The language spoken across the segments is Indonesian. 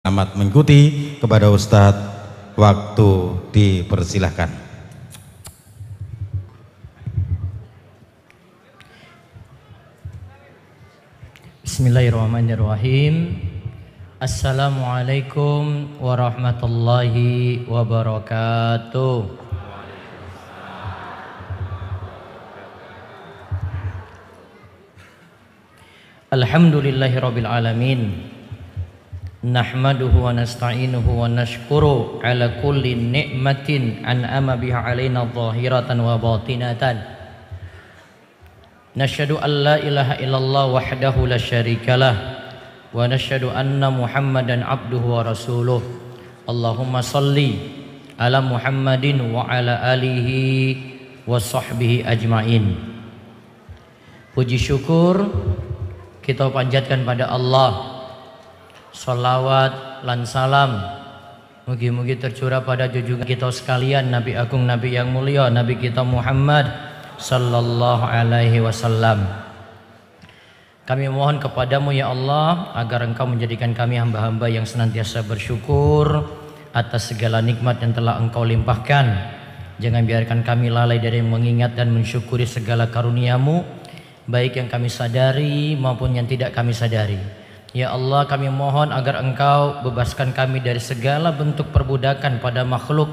Amat mengikuti. Kepada Ustadz, waktu dipersilahkan. Bismillahirrahmanirrahim. Assalamualaikum warahmatullahi wabarakatuh. Alhamdulillahirabbil alamin. Nahmaduhu wa nasta'inuhu wa nashkuru ala kulli ni'matin an'ama biha alaina zahiratan wa batinatan. Nashhadu an la ilaha illallah wahdahu la syarikalah wa nashhadu anna Muhammadan abduhu wa rasuluh. Allahumma salli ala Muhammadin wa ala alihi wa sahbihi ajmain. Puji syukur kita panjatkan pada Allah. Salawat lan salam mugi-mugi tercurah pada junjungan kita sekalian, Nabi Agung, Nabi yang mulia, Nabi kita Muhammad sallallahu alaihi wasallam. Kami mohon kepadamu ya Allah agar Engkau menjadikan kami hamba-hamba yang senantiasa bersyukur atas segala nikmat yang telah Engkau limpahkan. Jangan biarkan kami lalai dari mengingat dan mensyukuri segala karunia-Mu, baik yang kami sadari maupun yang tidak kami sadari. Ya Allah, kami mohon agar Engkau bebaskan kami dari segala bentuk perbudakan pada makhluk.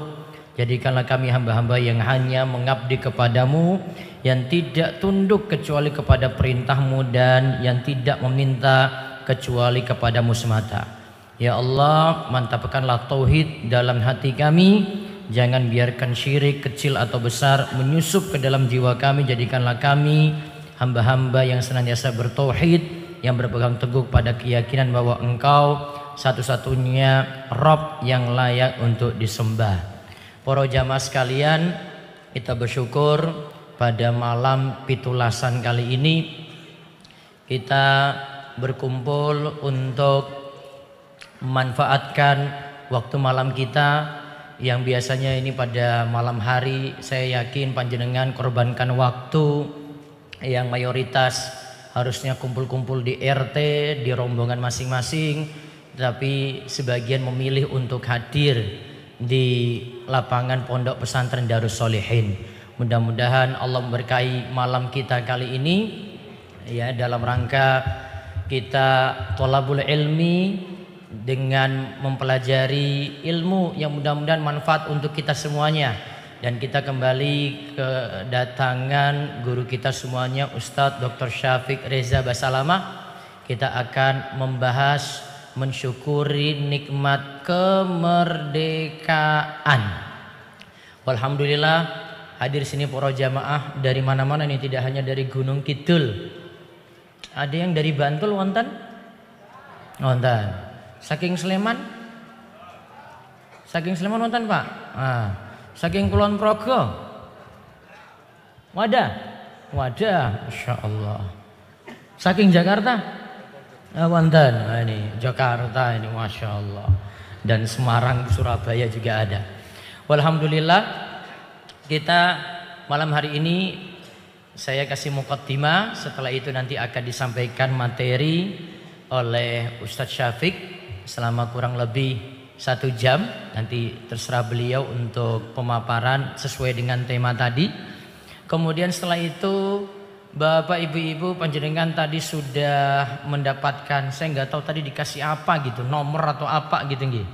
Jadikanlah kami hamba-hamba yang hanya mengabdi kepadamu, yang tidak tunduk kecuali kepada perintah-Mu, dan yang tidak meminta kecuali kepadamu semata. Ya Allah, mantapkanlah tauhid dalam hati kami. Jangan biarkan syirik kecil atau besar menyusup ke dalam jiwa kami. Jadikanlah kami hamba-hamba yang senantiasa bertauhid, yang berpegang teguh pada keyakinan bahwa Engkau satu-satunya Rabb yang layak untuk disembah. Para jamaah sekalian, kita bersyukur pada malam pitulasan kali ini kita berkumpul untuk memanfaatkan waktu malam kita yang biasanya ini pada malam hari. Saya yakin panjenengan korbankan waktu yang mayoritas harusnya kumpul-kumpul di RT, di rombongan masing-masing, tapi sebagian memilih untuk hadir di lapangan Pondok Pesantren Darus Sholihin. Mudah-mudahan Allah memberkahi malam kita kali ini ya, dalam rangka kita thalabul ilmi, dengan mempelajari ilmu yang mudah-mudahan manfaat untuk kita semuanya. Dan kita kembali kedatangan guru kita semuanya, Ustadz Dr. Syafiq Reza Basalamah. Kita akan membahas mensyukuri nikmat kemerdekaan. Alhamdulillah hadir sini para jamaah dari mana-mana nih, tidak hanya dari Gunung Kidul. Ada yang dari Bantul wonten? Wonten. Saking Sleman? Saking Sleman wonten, Pak? Saking Kulon Progo, wadah, Masya Allah. Saking Jakarta, wonten, ini Jakarta ini, Masya Allah. Dan Semarang, Surabaya juga ada. Alhamdulillah, kita malam hari ini saya kasih muqaddimah. Setelah itu nanti akan disampaikan materi oleh Ustadz Syafiq selama kurang lebih 1 jam. Nanti terserah beliau untuk pemaparan sesuai dengan tema tadi. Kemudian setelah itu Bapak Ibu-ibu panjenengan tadi sudah mendapatkan, saya nggak tahu tadi dikasih apa gitu, nomor atau apa gitu nggih.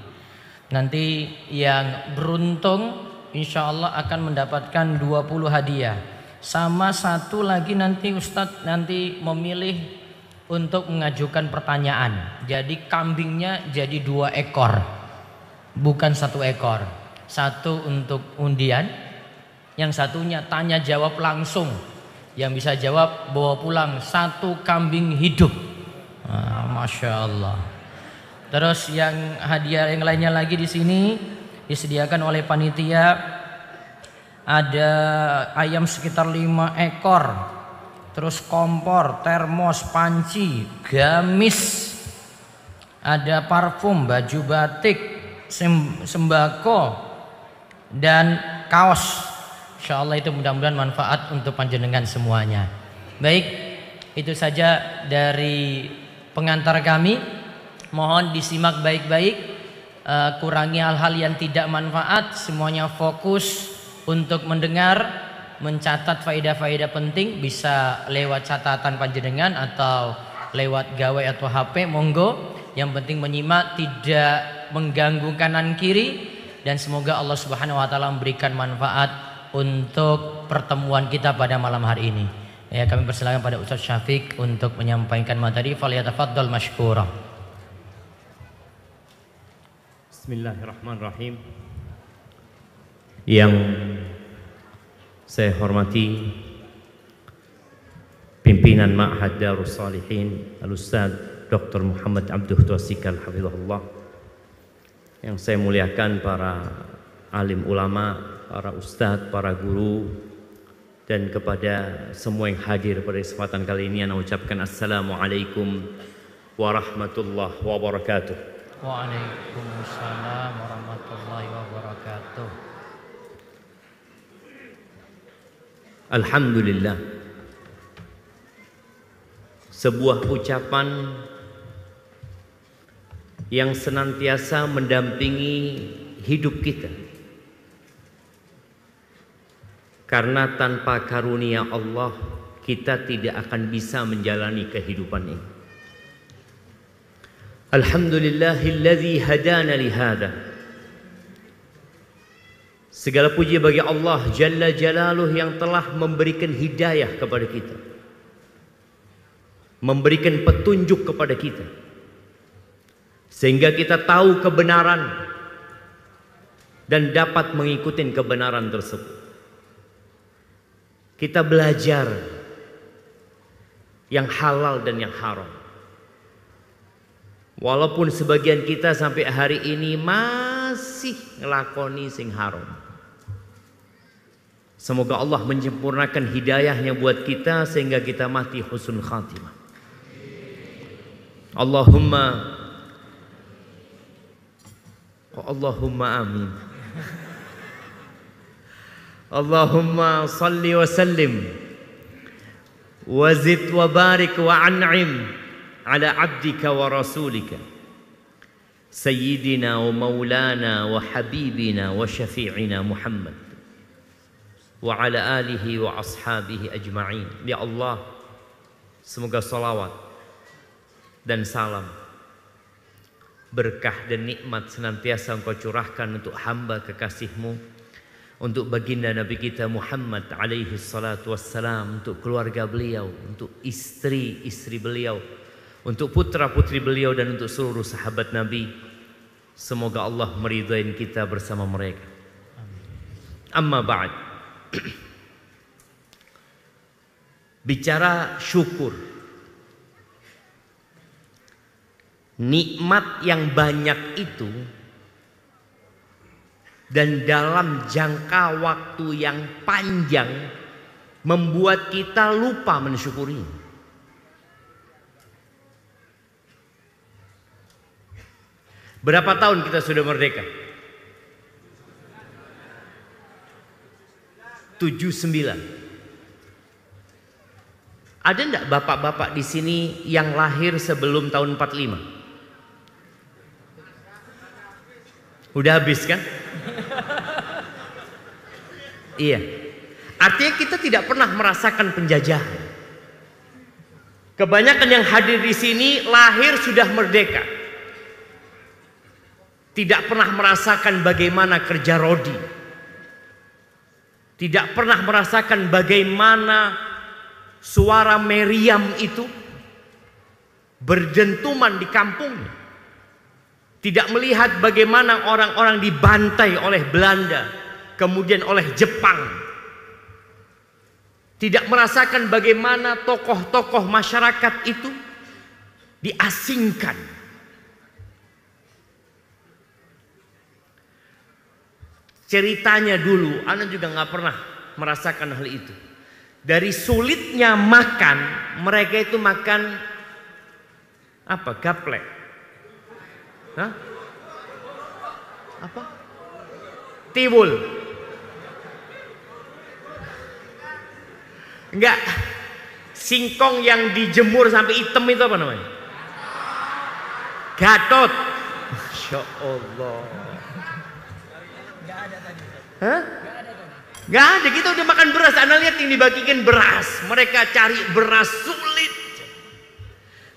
Nanti yang beruntung insya Allah akan mendapatkan 20 hadiah. Sama satu lagi nanti Ustadz nanti memilih untuk mengajukan pertanyaan. Jadi kambingnya jadi 2 ekor. Bukan 1 ekor. 1 untuk undian, yang satunya tanya jawab langsung. Yang bisa jawab bawa pulang 1 kambing hidup. Masya Allah. Terus yang hadiah yang lainnya lagi di sini disediakan oleh panitia, ada ayam sekitar 5 ekor. Terus kompor, termos, panci, gamis, ada parfum, baju batik, sembako, dan kaos. Insya Allah itu mudah-mudahan manfaat untuk panjenengan semuanya. Baik, itu saja dari pengantar kami. Mohon disimak baik-baik, kurangi hal-hal yang tidak manfaat, semuanya fokus untuk mendengar, mencatat faedah-faedah penting, bisa lewat catatan panjenengan atau lewat gawai atau HP, monggo. Yang penting menyimak, tidak mengganggu kanan kiri, dan semoga Allah Subhanahu wa taala memberikan manfaat untuk pertemuan kita pada malam hari ini. Ya, kami persilakan pada Ustaz Syafiq untuk menyampaikan materi. Falyatafaddal mashkura. Bismillahirrahmanirrahim. Yang saya hormati pimpinan Ma'had Darus Salihin Al-Ustaz Dr. Muhammad Abduh Tausikal Hafizahullah. Yang saya muliakan para alim ulama, para ustadz, para guru, dan kepada semua yang hadir pada kesempatan kali ini, saya ucapkan Assalamualaikum warahmatullahi wabarakatuh. Waalaikumsalam warahmatullahi wabarakatuh. Alhamdulillah, sebuah ucapan yang senantiasa mendampingi hidup kita, karena tanpa karunia Allah kita tidak akan bisa menjalani kehidupan ini. Alhamdulillahilladzi hadana lihada. Segala puji bagi Allah Jalla Jalaluh yang telah memberikan hidayah kepada kita, memberikan petunjuk kepada kita, sehingga kita tahu kebenaran dan dapat mengikuti kebenaran tersebut. Kita belajar yang halal dan yang haram. Walaupun sebagian kita sampai hari ini masih ngelakoni sing haram. Semoga Allah menyempurnakan hidayahnya buat kita sehingga kita mati husnul khatimah. Allahumma amin. Allahumma salli wa sallim wa zid wa barik wa an'im ala abdika wa rasulika sayyidina wa maulana wa habibina wa syafi'ina Muhammad wa ala alihi wa ashabihi ajma'in. Ya Allah, semoga salawat dan salam, berkah dan nikmat senantiasa Engkau curahkan untuk hamba kekasih-Mu, untuk baginda Nabi kita Muhammad alaihi salatu wassalam, untuk keluarga beliau, untuk istri-istri beliau, untuk putra-putri beliau, dan untuk seluruh sahabat Nabi. Semoga Allah meridai kita bersama mereka. Amma ba'd. Bicara syukur, nikmat yang banyak itu dan dalam jangka waktu yang panjang membuat kita lupa mensyukuri. Berapa tahun kita sudah merdeka? 79. Ada enggak bapak-bapak di sini yang lahir sebelum tahun 45? Udah habis kan? Iya. Artinya kita tidak pernah merasakan penjajahan. Kebanyakan yang hadir di sini lahir sudah merdeka. Tidak pernah merasakan bagaimana kerja rodi. Tidak pernah merasakan bagaimana suara meriam itu berdentuman di kampungnya. Tidak melihat bagaimana orang-orang dibantai oleh Belanda, kemudian oleh Jepang. Tidak merasakan bagaimana tokoh-tokoh masyarakat itu diasingkan. Ceritanya dulu, Ana juga nggak pernah merasakan hal itu. Dari sulitnya makan, mereka itu makan apa? Gaplek. Hah? Apa? Tiwul. Enggak. Singkong yang dijemur sampai hitam itu apa namanya? Gatot. Masya Allah. Hah? Gak ada, kita udah makan beras. Anda lihat yang dibagikan beras. Mereka cari beras sulit.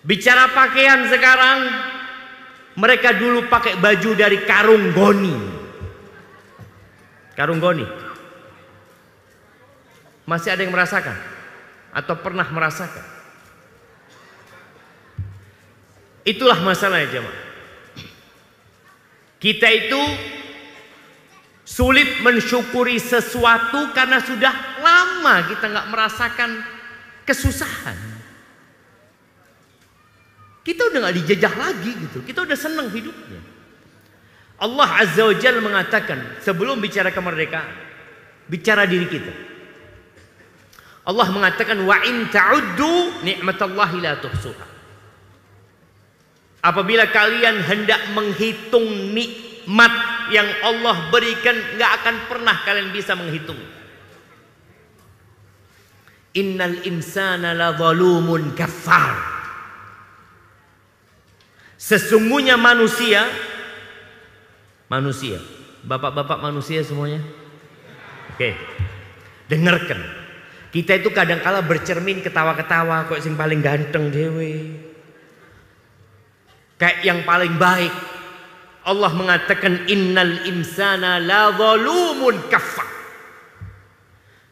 Bicara pakaian sekarang, mereka dulu pakai baju dari karung goni. Karung goni. Masih ada yang merasakan? Atau pernah merasakan? Itulah masalahnya jemaah. Kita itu sulit mensyukuri sesuatu karena sudah lama kita nggak merasakan kesusahan. Kita udah nggak dijajah lagi gitu. Kita udah senang hidupnya. Allah Azza wa Jalla mengatakan sebelum bicara kemerdekaan, bicara diri kita. Allah mengatakan wa in ta'uddu ni'matallahi la tuhsuha. Apabila kalian hendak menghitung nikmat yang Allah berikan, nggak akan pernah kalian bisa menghitung. Innal insana la zalumun kafar. Sesungguhnya manusia, bapak-bapak manusia semuanya. Oke, dengarkan. Kita itu kadang-kala bercermin ketawa-ketawa, kok sing paling ganteng dewe, kayak yang paling baik. Allah mengatakan innal insana la zalumun kafar.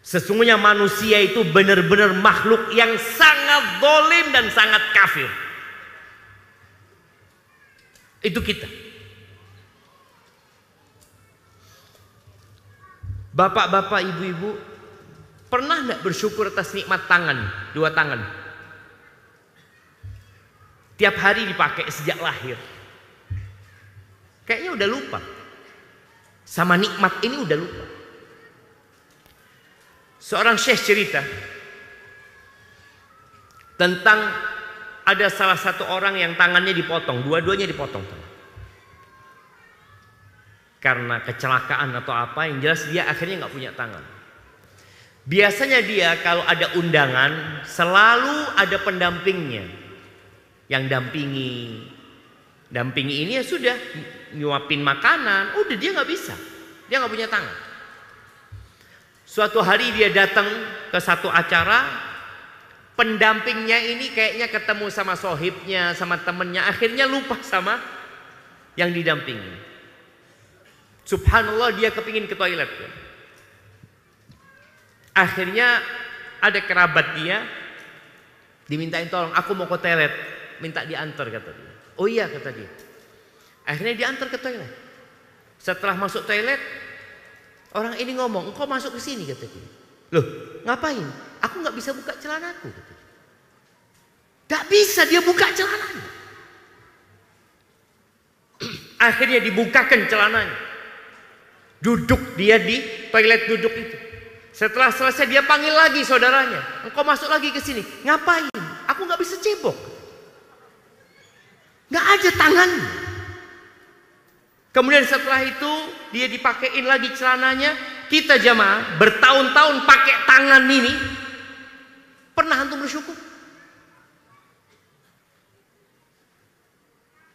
Sesungguhnya manusia itu benar-benar makhluk yang sangat zalim dan sangat kafir. Itu kita. Bapak-bapak, ibu-ibu, pernah enggak bersyukur atas nikmat tangan, dua tangan? Tiap hari dipakai sejak lahir. Kayaknya udah lupa. Sama nikmat ini udah lupa. Seorang syekh cerita tentang ada salah satu orang yang tangannya dipotong, dua-duanya dipotong. Karena kecelakaan atau apa, yang jelas dia akhirnya nggak punya tangan. Biasanya dia kalau ada undangan selalu ada pendampingnya yang dampingi ini ya sudah nyuapin makanan, udah dia nggak bisa, dia nggak punya tangan. Suatu hari dia datang ke satu acara, pendampingnya ini kayaknya ketemu sama sohibnya, sama temennya, akhirnya lupa sama yang didampingi. Subhanallah, dia kepingin ke toilet. Akhirnya ada kerabat dia dimintain tolong, aku mau ke toilet, minta diantar kata dia. Oh iya kata dia. Akhirnya diantar ke toilet. Setelah masuk toilet, orang ini ngomong, engkau masuk ke sini kata dia. Loh, ngapain? Aku nggak bisa buka celanaku. Gak bisa dia buka celananya. Akhirnya dibukakan celananya. Duduk dia di toilet duduk itu. Setelah selesai dia panggil lagi saudaranya. Engkau masuk lagi ke sini. Ngapain? Aku nggak bisa cebok. Nggak ada tangannya. Kemudian setelah itu dia dipakein lagi celananya. Kita jamaah bertahun-tahun pakai tangan ini. Pernah antum bersyukur?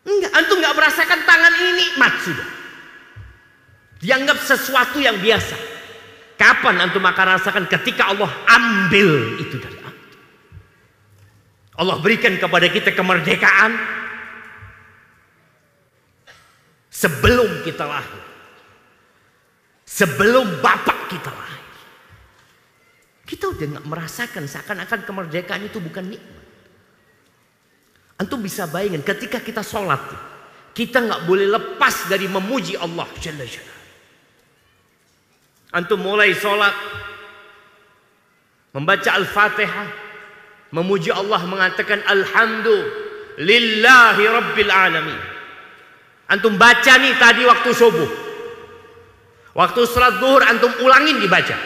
Enggak, antum nggak merasakan tangan ini nikmat sudah. Dianggap sesuatu yang biasa. Kapan antum akan rasakan? Ketika Allah ambil itu dari antum. Allah berikan kepada kita kemerdekaan sebelum kita lahir. Sebelum bapak kita lahir. Kita udah nggak merasakan, seakan-akan kemerdekaan itu bukan nikmat. Antum bisa bayangin ketika kita sholat, kita nggak boleh lepas dari memuji Allah Jalla Jalla. Antum mulai sholat, membaca Al-Fatihah, memuji Allah, mengatakan Alhamdulillahi Rabbil Alamin. Antum baca nih tadi waktu subuh, waktu sholat zuhur antum ulangin dibaca,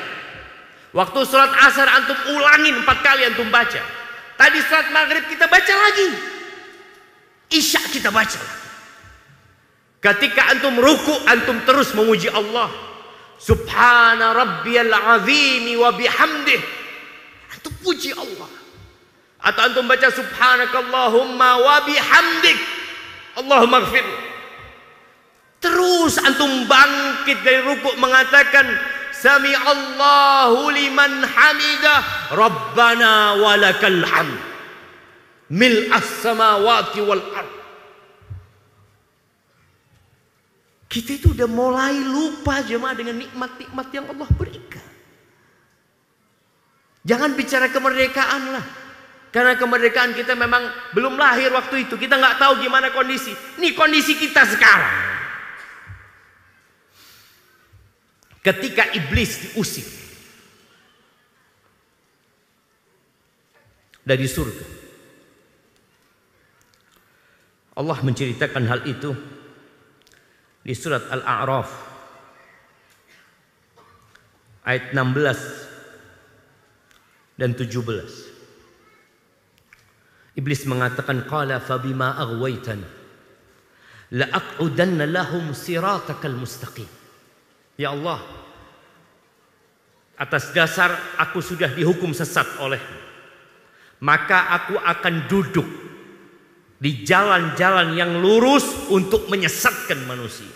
waktu sholat asar antum ulangin 4 kali antum baca. Tadi sholat maghrib kita baca lagi, isya kita baca lagi. Ketika antum ruku antum terus memuji Allah. Subhana rabbiyal azimi wa bihamdih. Antum puji Allah. Atau antum baca subhanakallahumma wa bihamdik. Allahumma ighfir. Terus antum bangkit dari rukuk mengatakan Sami Allahu liman hamidah Rabbana walakal hamd mil'as samawati wal ard. Kita itu udah mulai lupa jemaah dengan nikmat-nikmat yang Allah berikan. Jangan bicara kemerdekaan lah. Karena kemerdekaan kita memang belum lahir waktu itu. Kita nggak tahu gimana kondisi. Ini kondisi kita sekarang. Ketika iblis diusir dari surga, Allah menceritakan hal itu di surat Al-A'raf ayat 16 dan 17. Iblis mengatakan qala fabima aghwaytani la aq'udanna lahum siratakal mustaqim. Ya Allah, atas dasar aku sudah dihukum sesat olehmu, maka aku akan duduk di jalan-jalan yang lurus untuk menyesatkan manusia.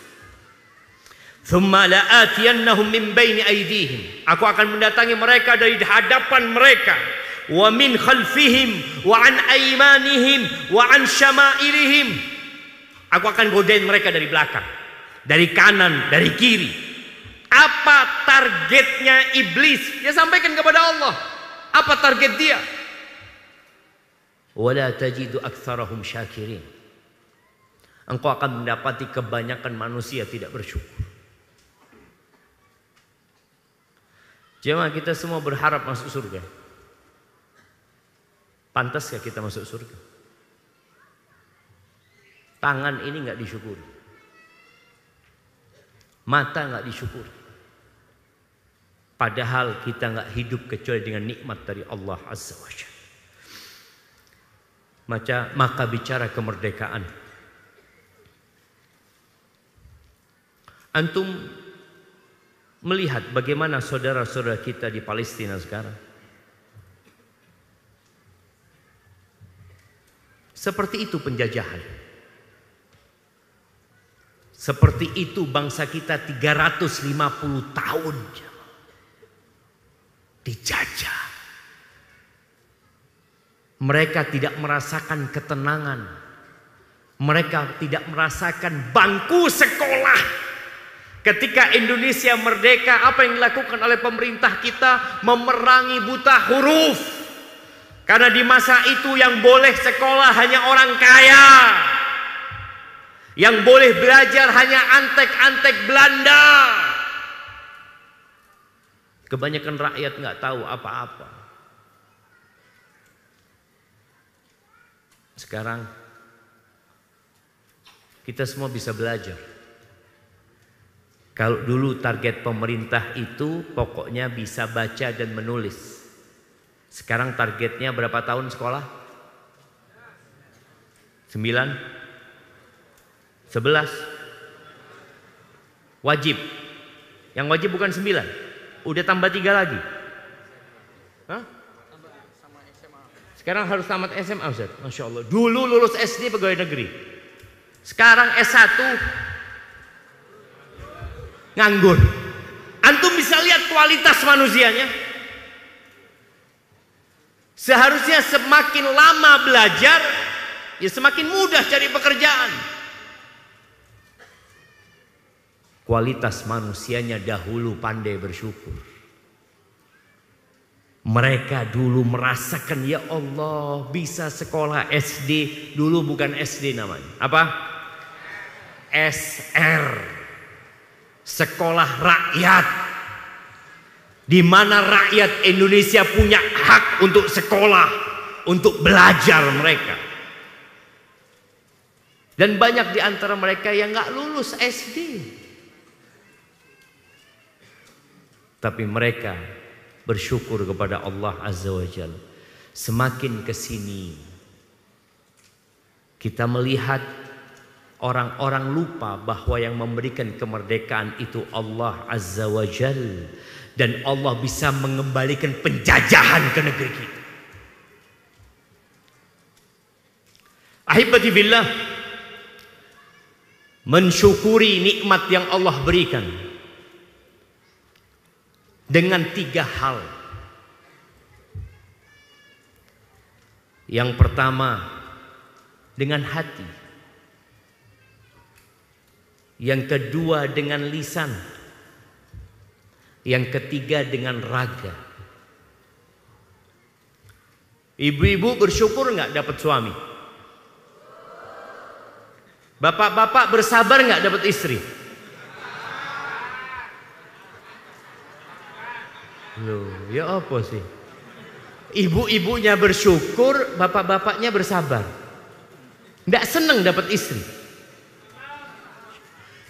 Thumma la'atiyannahum min baini aydihim, aku akan mendatangi mereka dari hadapan mereka, wa min khalfihim wa an aymanihim wa an syama'ilihim. Aku akan godain mereka dari belakang, dari kanan, dari kiri. Apa targetnya iblis? Dia sampaikan kepada Allah. Apa target dia? Wala tajidu aktsarahum syakirin. Engkau akan mendapati kebanyakan manusia tidak bersyukur. Jemaah, kita semua berharap masuk surga. Pantaskah kita masuk surga? Tangan ini nggak disyukuri, mata nggak disyukuri. Padahal kita nggak hidup kecuali dengan nikmat dari Allah Azza wa Jalla. Maka bicara kemerdekaan, antum melihat bagaimana saudara-saudara kita di Palestina sekarang. Seperti itu penjajahan. Seperti itu bangsa kita 350 tahun dijajah. Mereka tidak merasakan ketenangan. Mereka tidak merasakan bangku sekolah. Ketika Indonesia merdeka, apa yang dilakukan oleh pemerintah kita? Memerangi buta huruf. Karena di masa itu yang boleh sekolah hanya orang kaya. Yang boleh belajar hanya antek-antek Belanda. Kebanyakan rakyat nggak tahu apa-apa. Sekarang kita semua bisa belajar. Kalau dulu target pemerintah itu pokoknya bisa baca dan menulis. Sekarang targetnya berapa tahun sekolah? 9? 11? Wajib. Yang wajib bukan 9. Udah tambah 3 lagi. Hah? Sekarang harus tamat SMA, Ustaz. Masya Allah. Dulu lulus SD pegawai negeri. Sekarang S1 nganggur. Antum bisa lihat kualitas manusianya. Seharusnya semakin lama belajar, ya semakin mudah cari pekerjaan. Kualitas manusianya dahulu pandai bersyukur. Mereka dulu merasakan, ya Allah, bisa sekolah SD. Dulu bukan SD namanya. Apa? SR. Sekolah rakyat. Di mana rakyat Indonesia punya hak untuk sekolah, untuk belajar mereka. Dan banyak di antara mereka yang nggak lulus SD. Tapi mereka bersyukur kepada Allah Azza wa Jalla. Semakin kesini kita melihat orang-orang lupa bahwa yang memberikan kemerdekaan itu Allah Azza wa Jalla. Dan Allah bisa mengembalikan penjajahan ke negeri kita. Ahibati billah, mensyukuri nikmat yang Allah berikan dengan 3 hal. Yang pertama dengan hati, yang kedua dengan lisan, yang ketiga dengan raga. Ibu-ibu bersyukur nggak dapat suami? Bapak-bapak bersabar nggak dapat istri? Loh, ya apa sih? Ibu-ibunya bersyukur, bapak-bapaknya bersabar. Nggak seneng dapat istri.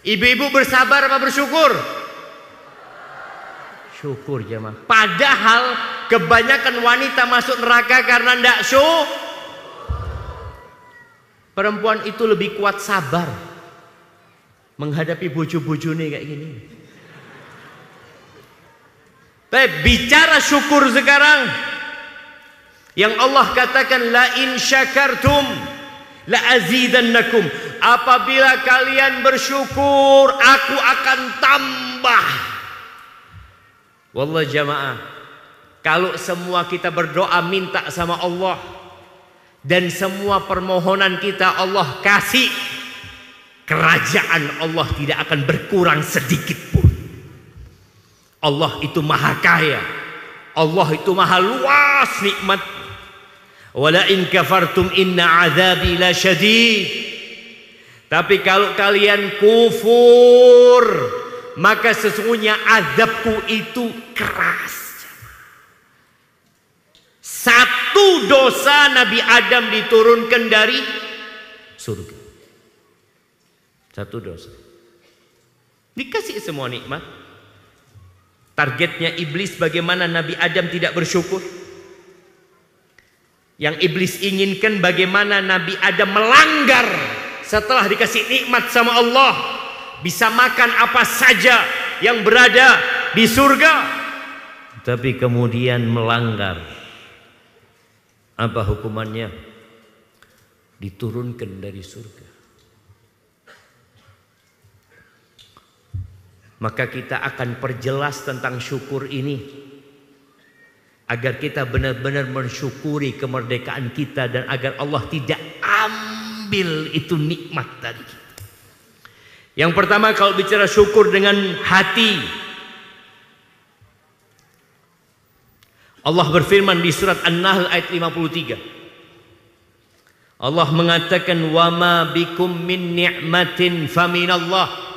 Ibu-ibu bersabar apa bersyukur? Syukur jemaah. Padahal kebanyakan wanita masuk neraka karena nggak syukur. Perempuan itu lebih kuat sabar menghadapi bojo-bojone kayak gini. Tapi bicara syukur sekarang, yang Allah katakan la in syakartum la azidannakum. Apabila kalian bersyukur, aku akan tambah. Wallah jamaah, kalau semua kita berdoa minta sama Allah dan semua permohonan kita Allah kasih, kerajaan Allah tidak akan berkurang sedikit pun. Allah itu maha kaya, Allah itu maha luas nikmat. Wala in kafartum inna azabi la syadid. Tapi kalau kalian kufur, maka sesungguhnya azabku itu keras. Satu dosa Nabi Adam diturunkan dari surga. Satu dosa. Dikasih semua nikmat. Targetnya iblis bagaimana Nabi Adam tidak bersyukur. Yang iblis inginkan bagaimana Nabi Adam melanggar setelah dikasih nikmat sama Allah. Bisa makan apa saja yang berada di surga. Tapi kemudian melanggar. Apa hukumannya? Diturunkan dari surga. Maka kita akan perjelas tentang syukur ini, agar kita benar-benar mensyukuri kemerdekaan kita dan agar Allah tidak ambil itu nikmat dari kita. Yang pertama, kalau bicara syukur dengan hati, Allah berfirman di surat An-Nahl ayat 53. Allah mengatakan wa ma bikum min ni'matin faminallah.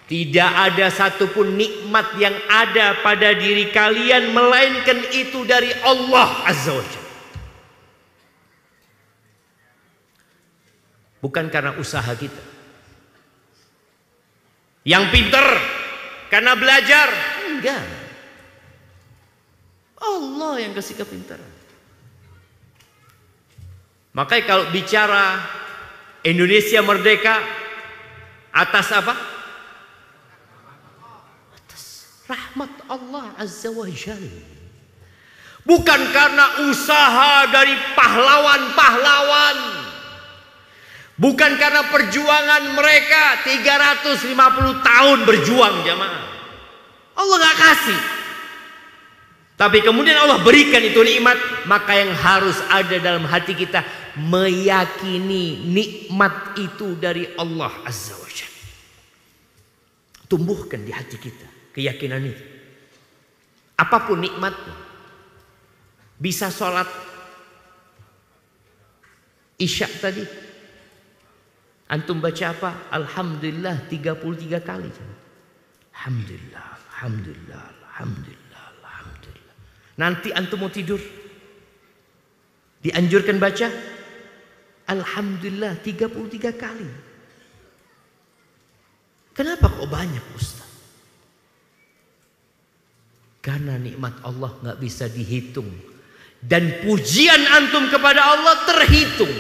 Tidak ada satupun nikmat yang ada pada diri kalian melainkan itu dari Allah Azza wa Jalla. Bukan karena usaha kita. Yang pintar karena belajar, enggak. Allah yang kasih kepintaran. Makanya kalau bicara Indonesia merdeka atas apa? Rahmat Allah Azza wa Jalla. Bukan karena usaha dari pahlawan-pahlawan. Bukan karena perjuangan mereka 350 tahun berjuang jamaah. Allah gak kasih. Tapi kemudian Allah berikan itu nikmat. Maka yang harus ada dalam hati kita, meyakini nikmat itu dari Allah Azza wa Jalla. Tumbuhkan di hati kita keyakinan itu. Apapun nikmatnya. Bisa sholat Isya tadi, antum baca apa? Alhamdulillah 33 kali. Alhamdulillah, alhamdulillah, alhamdulillah, alhamdulillah. Nanti antum mau tidur, dianjurkan baca Alhamdulillah 33 kali. Kenapa kok banyak Ustaz? Karena nikmat Allah nggak bisa dihitung dan pujian antum kepada Allah terhitung.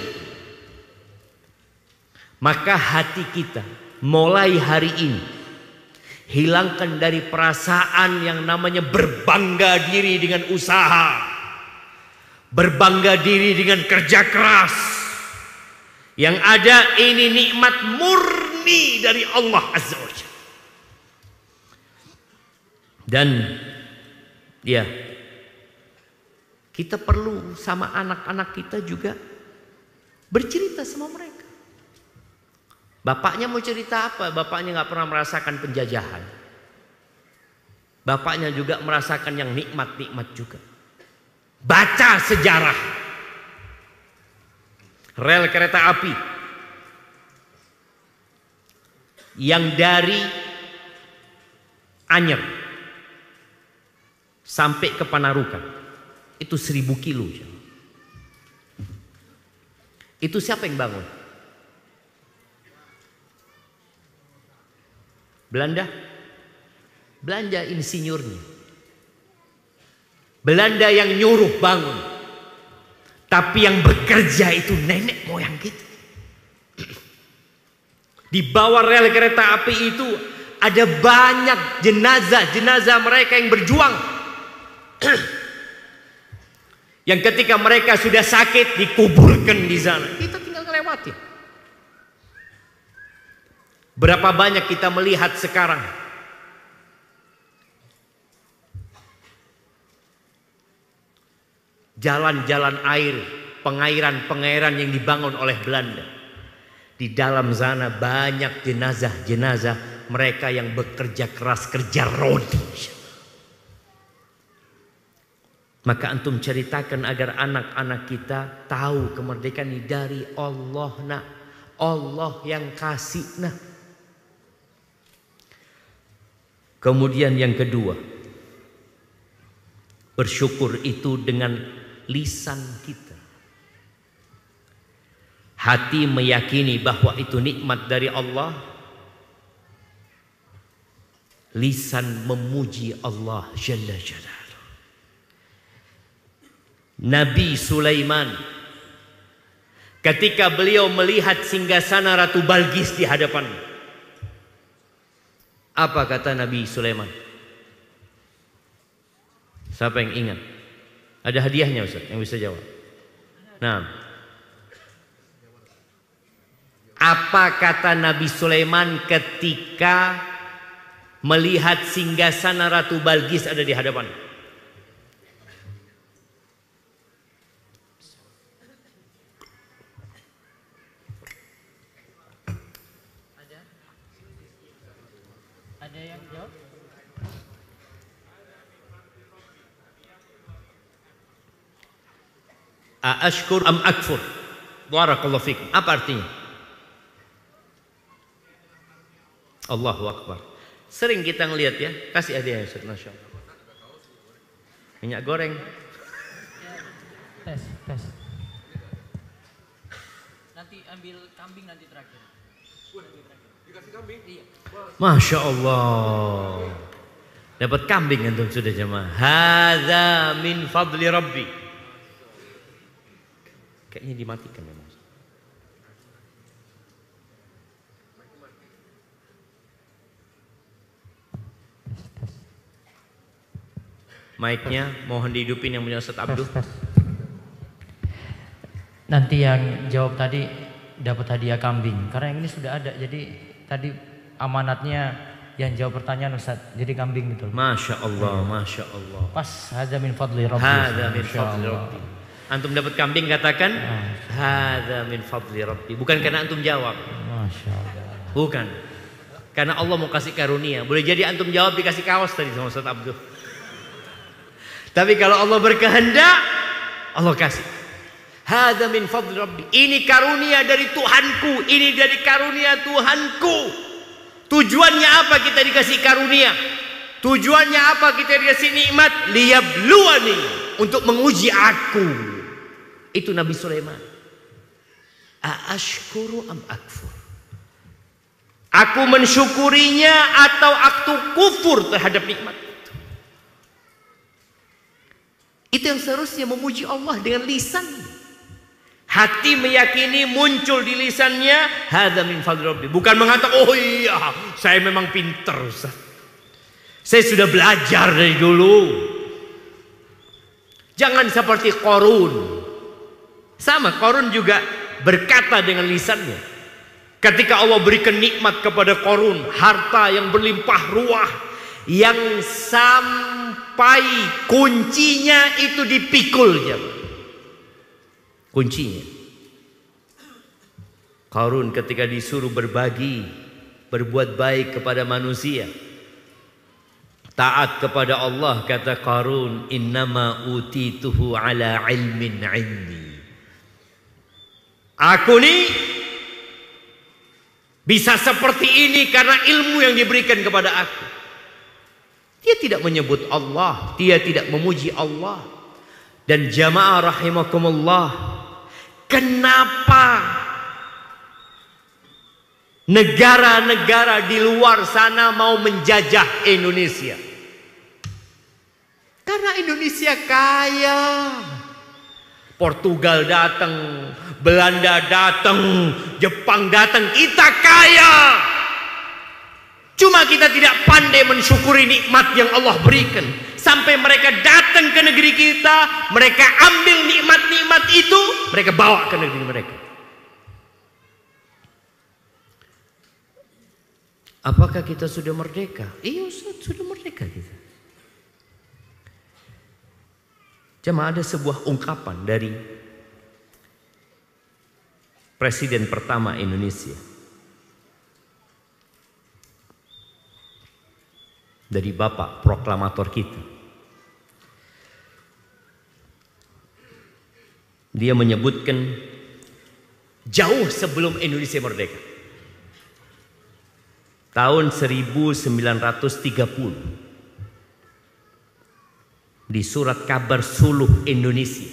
Maka hati kita mulai hari ini hilangkan dari perasaan yang namanya berbangga diri dengan usaha, berbangga diri dengan kerja keras. Yang ada ini nikmat murni murni dari Allah Azza wa Jalla. Dan ya, kita perlu sama anak-anak kita juga bercerita sama mereka. Bapaknya mau cerita apa? Bapaknya nggak pernah merasakan penjajahan. Bapaknya juga merasakan yang nikmat-nikmat juga. Baca sejarah rel kereta api yang dari Anyer sampai ke Panarukan, itu 1000 kilo. Itu siapa yang bangun? Belanda. Belanda insinyurnya. Belanda yang nyuruh bangun. Tapi yang bekerja itu nenek moyang kita. Di bawah rel kereta api itu ada banyak jenazah-jenazah mereka yang berjuang. Yang ketika mereka sudah sakit dikuburkan di sana. Kita tinggal melewati. Berapa banyak kita melihat sekarang jalan-jalan air, pengairan-pengairan yang dibangun oleh Belanda. Di dalam sana banyak jenazah-jenazah mereka yang bekerja keras, kerja rodi. Maka antum ceritakan agar anak-anak kita tahu kemerdekaan ini dari Allah, nak. Allah yang kasih, nak. Kemudian yang kedua, bersyukur itu dengan lisan kita. Hati meyakini bahwa itu nikmat dari Allah. Lisan memuji Allah Jalla Jalaluh. Nabi Sulaiman ketika beliau melihat singgasana Ratu Balqis di hadapannya, apa kata Nabi Sulaiman? Siapa yang ingat? Ada hadiahnya Ustaz yang bisa jawab. Nah, apa kata Nabi Sulaiman ketika melihat singgasana Ratu Balqis ada di hadapan? Ada yang jawab? Ashkur am akfur? Barakallahu fikum. Apa artinya? Allahu Akbar. Sering kita ngelihat ya, kasih hadiah Ustaz, Masya Allah. Minyak goreng. Tes. Nanti ambil kambing nanti terakhir. Dikasih kambing? Iya. Masya Allah. Dapat kambing antum sudah jemaah. Hadza min fadli Rabbi. Kayaknya dimatikan memang. Mic-nya mohon dihidupin yang punya Ustaz Abdul. Nanti yang jawab tadi dapat hadiah kambing. Karena yang ini sudah ada. Jadi tadi amanatnya yang jawab pertanyaan Ustaz. Jadi kambing gitu. Masya Allah, Masya Allah. Pas hadza min fadli Rabbi. Hadza min fadli Rabbi. Antum dapat kambing katakan hadza min fadli Rabbi. Bukan karena antum jawab. Masya Allah. Bukan. Karena Allah mau kasih karunia. Boleh jadi antum jawab dikasih kaos tadi sama Ustaz Abdul. Tapi kalau Allah berkehendak, Allah kasih. Hadza min fadli Rabbi. Ini karunia dari Tuhanku. Ini dari karunia Tuhanku. Tujuannya apa kita dikasih karunia? Tujuannya apa kita dikasih nikmat? Liyabluwani. Untuk menguji aku. Itu Nabi Sulaiman. Aashkuru am akfur? Aku mensyukurinya atau aku kufur terhadap nikmat? Itu yang seharusnya memuji Allah dengan lisan. Hati meyakini, muncul di lisannya hadza min fadli Rabbi. Bukan mengatakan, oh iya saya memang pintar Ustaz, saya sudah belajar dari dulu. Jangan seperti Qarun. Sama, Qarun juga berkata dengan lisannya, Ketika Allah berikan nikmat kepada Qarun, harta yang berlimpah ruah, yang sampai kuncinya itu dipikul, kuncinya. Qarun ketika disuruh berbagi, berbuat baik kepada manusia, taat kepada Allah, kata Qarun, innama utituhu ala ilmin indi. Aku nih bisa seperti ini karena ilmu yang diberikan kepada aku. Dia tidak menyebut Allah, dia tidak memuji Allah. Dan jamaah rahimakumullah, kenapa negara-negara di luar sana mau menjajah Indonesia? Karena Indonesia kaya. Portugal datang, Belanda datang, Jepang datang, kita kaya. Cuma kita tidak pandai mensyukuri nikmat yang Allah berikan. Sampai mereka datang ke negeri kita, mereka ambil nikmat-nikmat itu, mereka bawa ke negeri mereka. Apakah kita sudah merdeka? Iya, sudah merdeka kita. Cuma ada sebuah ungkapan dari Presiden pertama Indonesia, dari Bapak proklamator kita. Dia menyebutkan jauh sebelum Indonesia merdeka, tahun 1930, di surat kabar Suluh Indonesia,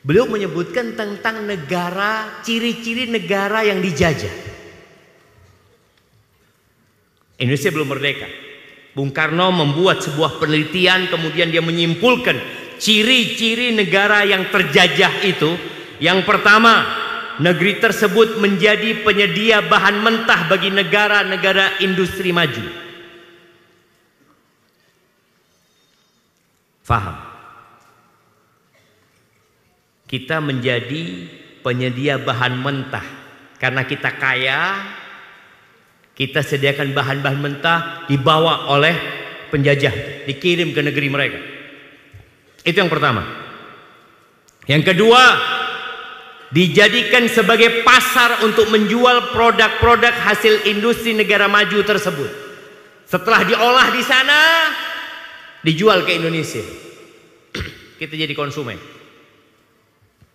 beliau menyebutkan tentang negara, ciri-ciri negara yang dijajah. Indonesia belum merdeka. Bung Karno membuat sebuah penelitian, kemudian dia menyimpulkan ciri-ciri negara yang terjajah itu. Yang pertama, negeri tersebut menjadi penyedia bahan mentah bagi negara-negara industri maju. Faham? Kita menjadi penyedia bahan mentah karena kita kaya. Kita sediakan bahan-bahan mentah, dibawa oleh penjajah, dikirim ke negeri mereka. Itu yang pertama. Yang kedua, dijadikan sebagai pasar untuk menjual produk-produk hasil industri negara maju tersebut. Setelah diolah di sana, dijual ke Indonesia. Kita jadi konsumen.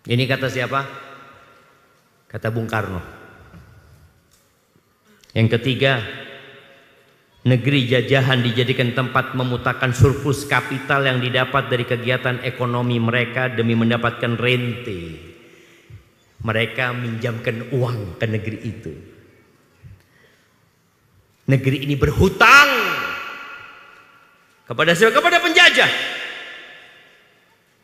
Ini kata siapa? Kata Bung Karno. Yang ketiga, negeri jajahan dijadikan tempat memutakan surplus kapital yang didapat dari kegiatan ekonomi mereka demi mendapatkan rente. Mereka minjamkan uang ke negeri itu. Negeri ini berhutang kepada siapa? Kepada penjajah.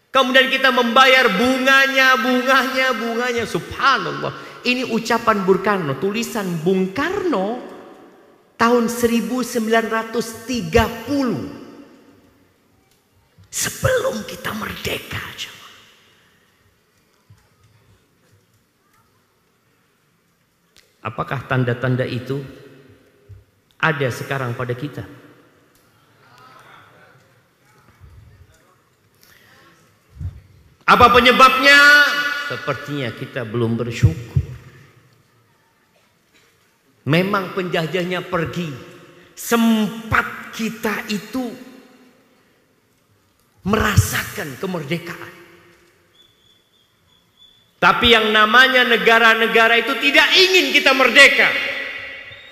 Kemudian kita membayar bunganya. Subhanallah. Ini ucapan Bung Karno, tulisan Bung Karno tahun 1930. Sebelum kita merdeka. Apakah tanda-tanda itu ada sekarang pada kita? Apa penyebabnya? Sepertinya kita belum bersyukur. Memang penjajahnya pergi, sempat kita itu merasakan kemerdekaan. Tapi yang namanya negara-negara itu tidak ingin kita merdeka.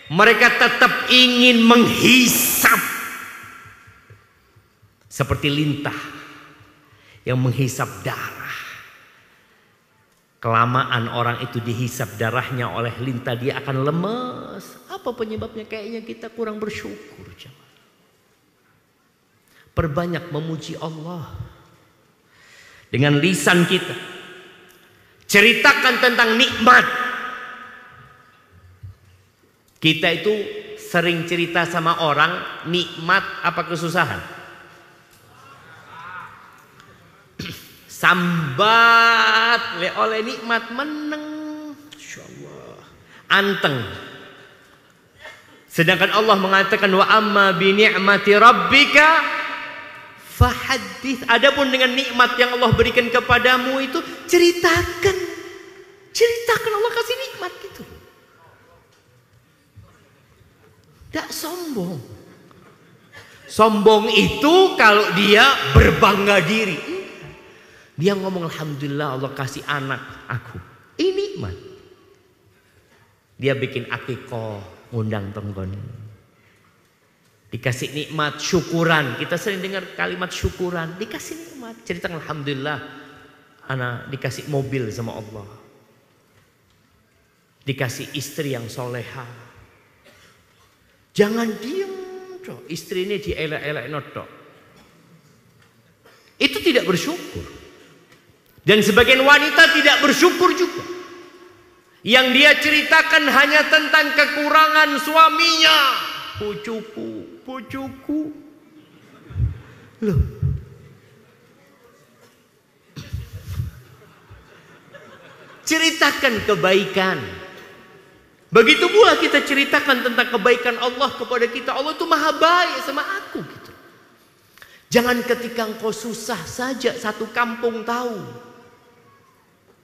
Mereka tetap ingin menghisap. Seperti lintah yang menghisap darah. Kelamaan orang itu dihisap darahnya oleh lintah, dia akan lemes. Apa penyebabnya? Kayaknya kita kurang bersyukur. Perbanyak memuji Allah dengan lisan kita. Ceritakan tentang nikmat. Kita itu sering cerita sama orang nikmat apa kesusahan. Sambat oleh nikmat meneng, insyaallah. anteng. Sedangkan Allah mengatakan wa amma bi ni'mati rabbika fahaddits. Adapun dengan nikmat yang Allah berikan kepadamu itu ceritakan. Ceritakan Allah kasih nikmat gitu. Tidak sombong. Sombong itu kalau dia berbangga diri. Dia ngomong alhamdulillah Allah kasih anak aku. Ini nikmat. Dia bikin akikoh, ngundang tonggon. Dikasih nikmat, syukuran. Kita sering dengar kalimat syukuran. Dikasih nikmat. Cerita alhamdulillah anak dikasih mobil sama Allah. Dikasih istri yang soleha. Jangan diam, cok. Istri ini dielek-elek notok. Itu tidak bersyukur. Dan sebagian wanita tidak bersyukur juga. Yang dia ceritakan hanya tentang kekurangan suaminya. Bojoku, bojoku. Loh. Ceritakan kebaikan. Begitu pula kita ceritakan tentang kebaikan Allah kepada kita. Allah itu maha baik sama aku gitu. Jangan ketika engkau susah saja satu kampung tahu.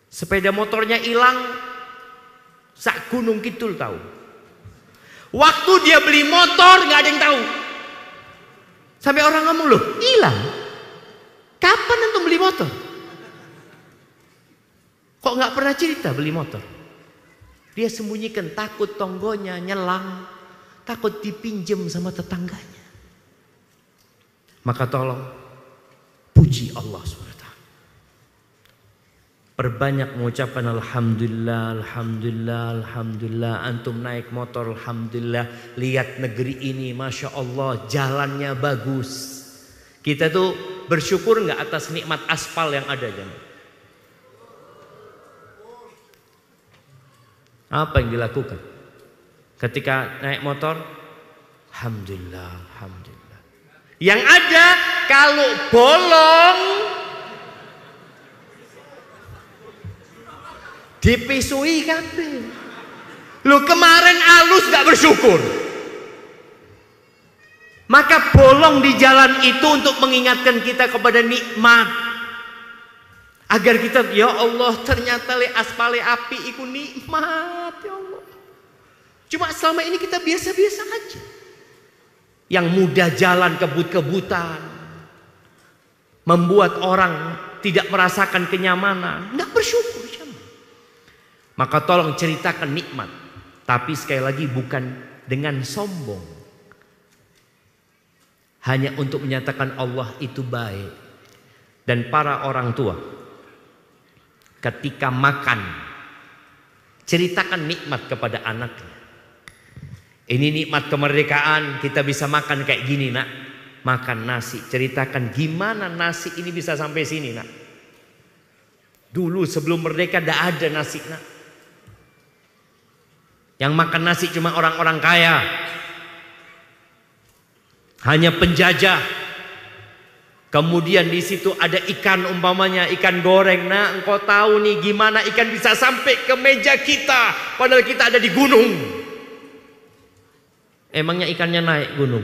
Sepeda motornya hilang, sak gunung kidul tahu. Waktu dia beli motor nggak ada yang tahu. Sampai orang ngomong, loh hilang. Kapan antum beli motor? Kok nggak pernah cerita beli motor? Dia sembunyikan, takut tonggonya nyelang, takut dipinjam sama tetangganya. Maka tolong puji Allah SWT. Perbanyak mengucapkan alhamdulillah, alhamdulillah, alhamdulillah. Antum naik motor alhamdulillah. Lihat negeri ini masya Allah jalannya bagus. Kita tuh bersyukur nggak atas nikmat aspal yang ada jemaah? Apa yang dilakukan ketika naik motor? Alhamdulillah, alhamdulillah. Yang ada kalau bolong dipisui kabeh. Lu kemarin alus gak bersyukur. Maka bolong di jalan itu untuk mengingatkan kita kepada nikmat. Agar kita, ya Allah ternyata le aspale api iku nikmat ya Allah. Cuma selama ini kita biasa-biasa aja. Yang mudah jalan kebut-kebutan. Membuat orang tidak merasakan kenyamanan. Nggak bersyukur. Maka tolong ceritakan nikmat. Tapi sekali lagi bukan dengan sombong. Hanya untuk menyatakan Allah itu baik. Dan para orang tua ketika makan, ceritakan nikmat kepada anaknya. Ini nikmat kemerdekaan, kita bisa makan kayak gini nak. Makan nasi, ceritakan gimana nasi ini bisa sampai sini nak. Dulu sebelum merdeka tidak ada nasi nak. Yang makan nasi cuma orang-orang kaya. Hanya penjajah. Kemudian di situ ada ikan umpamanya, ikan goreng. Nah, engkau tahu nih gimana ikan bisa sampai ke meja kita padahal kita ada di gunung. Emangnya ikannya naik gunung?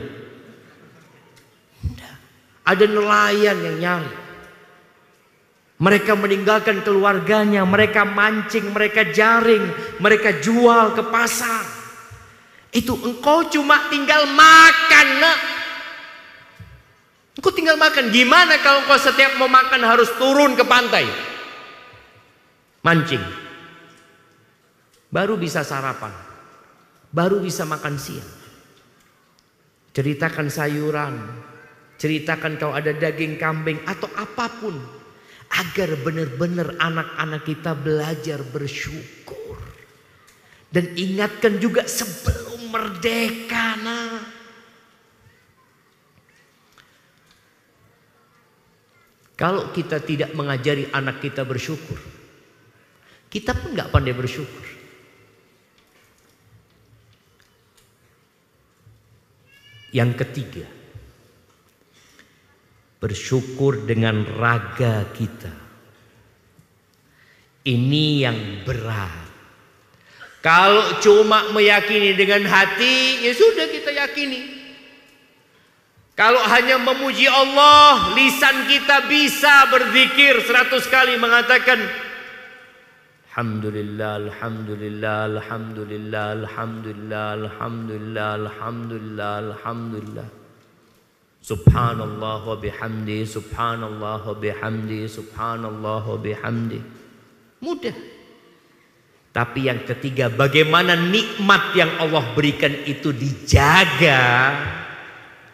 Tidak. Ada nelayan yang nyari. Mereka meninggalkan keluarganya, mereka mancing, mereka jaring, mereka jual ke pasar. Itu engkau cuma tinggal makan nak. Engkau tinggal makan. Gimana kalau engkau setiap mau makan harus turun ke pantai mancing? Baru bisa sarapan, baru bisa makan siang. Ceritakan sayuran, ceritakan kalau ada daging kambing atau apapun, agar benar-benar anak-anak kita belajar bersyukur. Dan ingatkan juga sebelum merdeka nah. Kalau kita tidak mengajari anak kita bersyukur, kita pun gak pandai bersyukur. Yang ketiga, bersyukur dengan raga kita. Ini yang berat. Kalau cuma meyakini dengan hati, ya sudah kita yakini. Kalau hanya memuji Allah, lisan kita bisa berzikir 100 kali mengatakan Alhamdulillah, Alhamdulillah, Alhamdulillah, Alhamdulillah, Alhamdulillah, Alhamdulillah, Alhamdulillah. Subhanallah wa bihamdi, Subhanallah wa bihamdi, Subhanallah wa bihamdi. Mudah. Tapi yang ketiga, bagaimana nikmat yang Allah berikan itu dijaga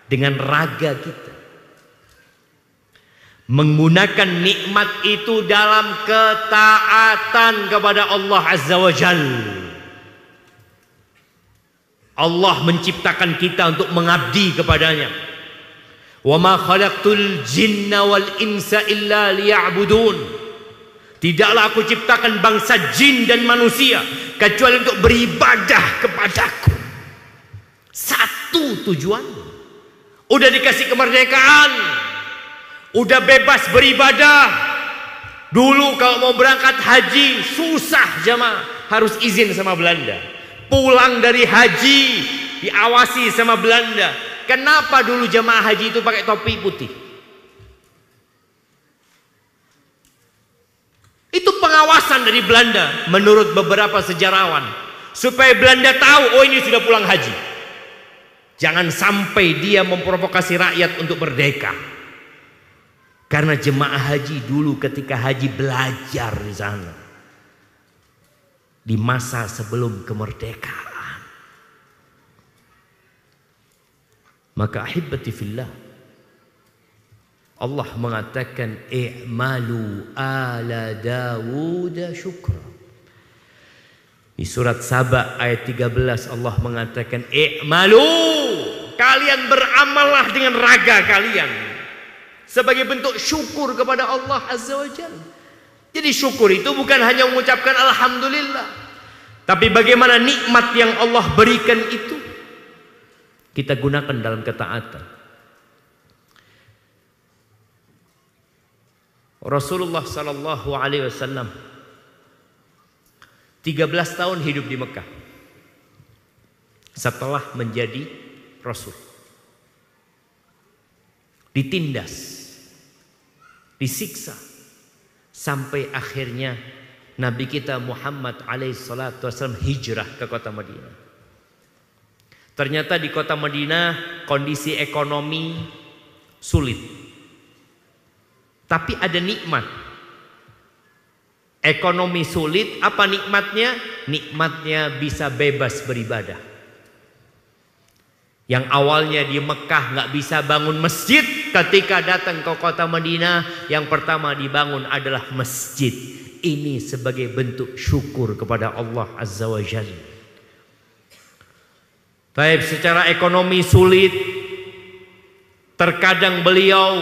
dengan raga kita. Menggunakan nikmat itu dalam ketaatan kepada Allah Azza wa Jalla. Allah menciptakan kita untuk mengabdi kepadanya. Wa ma khalaqtul jinna wal insa illa liya'budun. Tidaklah aku ciptakan bangsa jin dan manusia kecuali untuk beribadah kepadaku. Satu tujuan. Udah dikasih kemerdekaan, udah bebas beribadah. Dulu kalau mau berangkat haji susah jamaah, harus izin sama Belanda. Pulang dari haji diawasi sama Belanda. Kenapa dulu jamaah haji itu pakai topi putih? Itu pengawasan dari Belanda menurut beberapa sejarawan, supaya Belanda tahu, oh ini sudah pulang haji. Jangan sampai dia memprovokasi rakyat untuk merdeka. Karena jemaah haji dulu ketika haji belajar di sana di masa sebelum kemerdekaan. Maka ahibati fillah, Allah mengatakan i'malu ala Dawud syukra. Di surat Saba ayat 13 Allah mengatakan i'malu, kalian beramallah dengan raga kalian sebagai bentuk syukur kepada Allah Azza wa Jalla. Jadi syukur itu bukan hanya mengucapkan alhamdulillah, tapi bagaimana nikmat yang Allah berikan itu kita gunakan dalam ketaatan. Rasulullah sallallahu alaihi wasallam 13 tahun hidup di Mekah setelah menjadi Rasul. Ditindas, disiksa, sampai akhirnya Nabi kita Muhammad alaihi salatu wasallam hijrah ke kota Madinah. Ternyata di kota Madinah kondisi ekonomi sulit. Tapi ada nikmat. Ekonomi sulit, apa nikmatnya? Nikmatnya bisa bebas beribadah. Yang awalnya di Mekah nggak bisa bangun masjid, ketika datang ke kota Madinah yang pertama dibangun adalah masjid. Ini sebagai bentuk syukur kepada Allah Azza wa Jalla. Tapi secara ekonomi sulit, terkadang beliau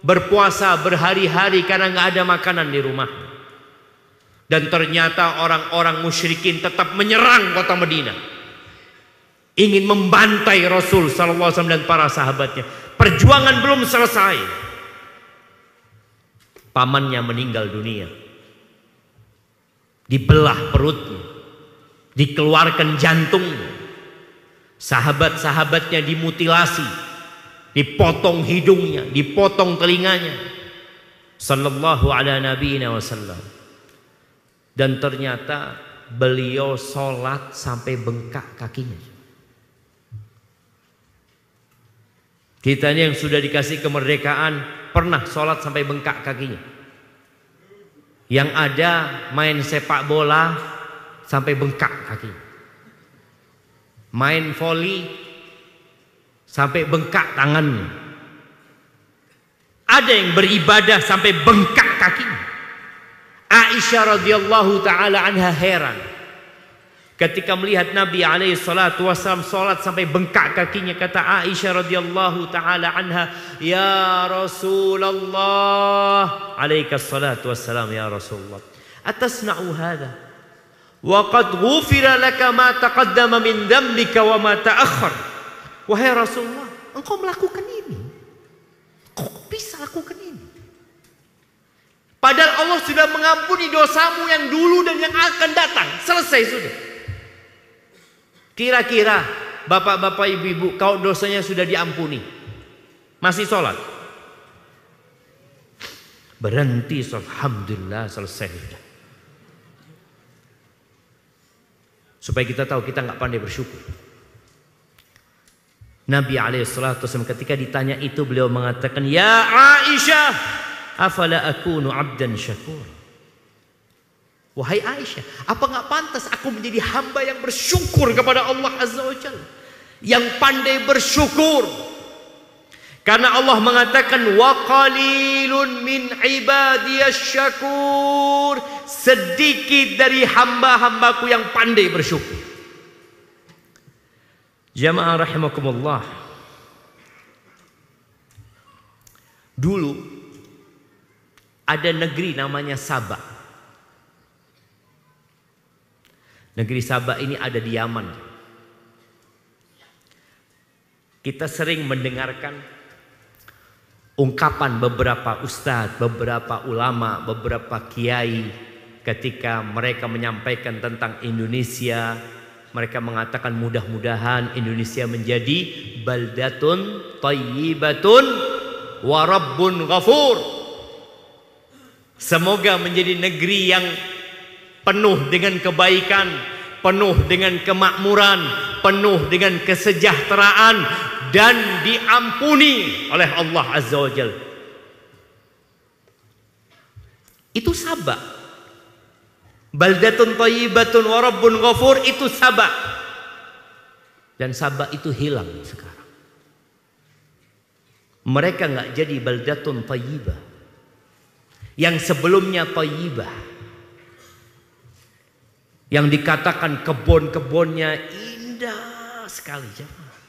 berpuasa berhari-hari karena nggak ada makanan di rumah. Dan ternyata orang-orang musyrikin tetap menyerang kota Madinah, ingin membantai Rasul sallallahu alaihi wasallam dan para sahabatnya. Perjuangan belum selesai, pamannya meninggal dunia, dibelah perutnya, dikeluarkan jantungnya. Sahabat-sahabatnya dimutilasi, dipotong hidungnya, dipotong telinganya. Sallallahu ala nabiyina wasallam. Dan ternyata beliau sholat sampai bengkak kakinya. Kita ini yang sudah dikasih kemerdekaan pernah sholat sampai bengkak kakinya. Yang ada main sepak bola sampai bengkak kakinya. Main voli sampai bengkak tangannya. Ada yang beribadah sampai bengkak kakinya. Aisyah radhiyallahu taala anha heran ketika melihat Nabi alaihi salatu wasallam salat sampai bengkak kakinya. Kata Aisyah radhiyallahu taala anha, "Ya Rasulullah, alaika salatu wassalam ya Rasulullah, atasna'u hadha? Wa qad ghufira laka ma taqaddama min dhanbika wa ma ta'akhkhar." Wahai Rasulullah, engkau melakukan ini, kok bisa lakukan ini? Padahal Allah sudah mengampuni dosamu yang dulu dan yang akan datang. Selesai sudah. Kira-kira bapak-bapak, ibu-ibu, kalau dosanya sudah diampuni, masih sholat? Berhenti sholat. Alhamdulillah, selesai sudah. Supaya kita tahu kita nggak pandai bersyukur. Nabi SAW ketika ditanya itu, beliau mengatakan, ya Aisyah, afala akunu abdan syakur. Wahai Aisyah, apa nggak pantas aku menjadi hamba yang bersyukur kepada Allah Azza wa Jalla, yang pandai bersyukur? Karena Allah mengatakan, wa qalilun min ibadiyas syakur, sedikit dari hamba-hambaku yang pandai bersyukur. Jamaah rahimakumullah, dulu ada negeri namanya Sabah. Negeri Sabah ini ada di Yaman. Kita sering mendengarkan ungkapan beberapa ustadz, beberapa ulama, beberapa kiai ketika mereka menyampaikan tentang Indonesia. Mereka mengatakan mudah-mudahan Indonesia menjadi baldatun thayyibatun wa rabbun ghafur. Semoga menjadi negeri yang penuh dengan kebaikan, penuh dengan kemakmuran, penuh dengan kesejahteraan, dan diampuni oleh Allah Azza wa Jalla. Itu Sabah. Baldatun thayyibatun wa rabbun ghafur, itu Sabah. Dan Sabah itu hilang sekarang. Mereka nggak jadi baldatun thayyibah. Yang sebelumnya thayyibah, yang dikatakan kebun-kebunnya indah sekali, jemaah.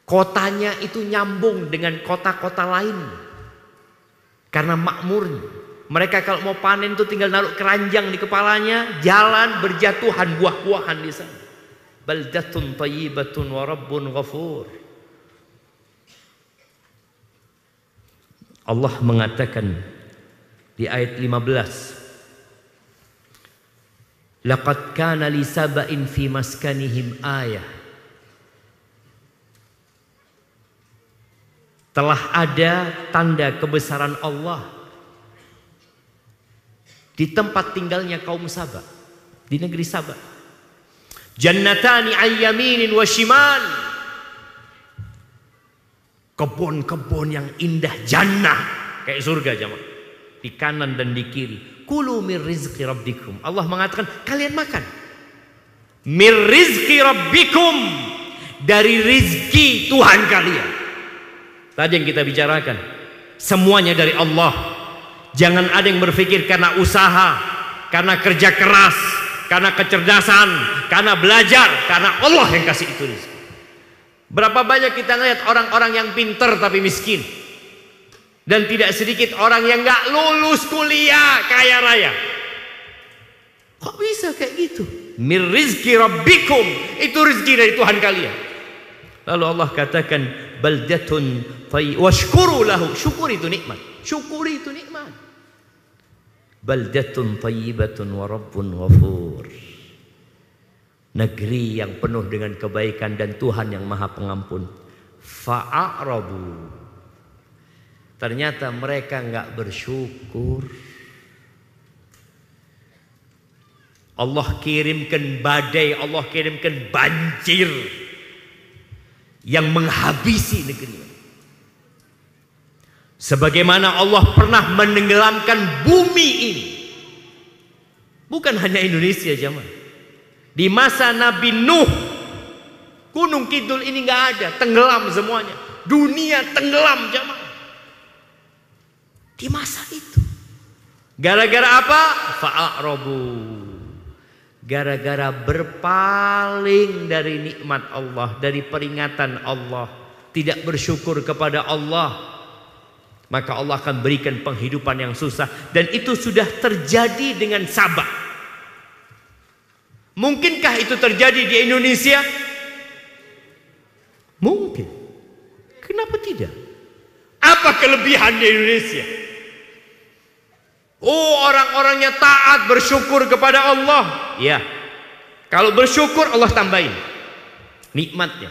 Kotanya itu nyambung dengan kota-kota lain karena makmurnya. Mereka kalau mau panen itu tinggal naruh keranjang di kepalanya, jalan berjatuhan buah-buahan di sana. Baldatun thayyibatun wa rabbun ghafur. Allah mengatakan di ayat 15, laqad kana li saba'in fi maskanihim ayah. Telah ada tanda kebesaran Allah di tempat tinggalnya kaum Sabah, di negeri Sabah. Jannatani ayyaminin wa shimal, kebun-kebun yang indah, jannah kayak surga jemaah, di kanan dan di kiri. Kulu mir rizqi rabbikum, Allah mengatakan kalian makan mir rizqi rabbikum, dari rizki Tuhan kalian. Tadi yang kita bicarakan, semuanya dari Allah. Jangan ada yang berpikir karena usaha, karena kerja keras, karena kecerdasan, karena belajar, karena Allah yang kasih itu rezeki. Berapa banyak kita lihat orang-orang yang pintar tapi miskin, dan tidak sedikit orang yang nggak lulus kuliah kaya raya. Kok bisa kayak gitu? Mir rizqi rabbikum, itu rezeki dari Tuhan kalian. Lalu Allah katakan baldatun washkuru lahu, syukur itu nikmat. Syukuri itu nikmat. Baldatun thayyibatun wa rabbun ghafur, negeri yang penuh dengan kebaikan dan Tuhan yang maha pengampun. Fa'arabu, ternyata mereka nggak bersyukur. Allah kirimkan badai, Allah kirimkan banjir yang menghabisi negeri. Sebagaimana Allah pernah menenggelamkan bumi ini. Bukan hanya Indonesia jemaah. Di masa Nabi Nuh, Gunung Kidul ini nggak ada, tenggelam semuanya. Dunia tenggelam jemaah. Di masa itu. Gara-gara apa? Fa'arabu. Gara-gara berpaling dari nikmat Allah, dari peringatan Allah, tidak bersyukur kepada Allah, maka Allah akan berikan penghidupan yang susah. Dan itu sudah terjadi dengan Sabah. Mungkinkah itu terjadi di Indonesia? Mungkin. Kenapa tidak? Apa kelebihan di Indonesia? Oh, orang-orangnya taat, bersyukur kepada Allah. Ya, kalau bersyukur Allah tambahin nikmatnya.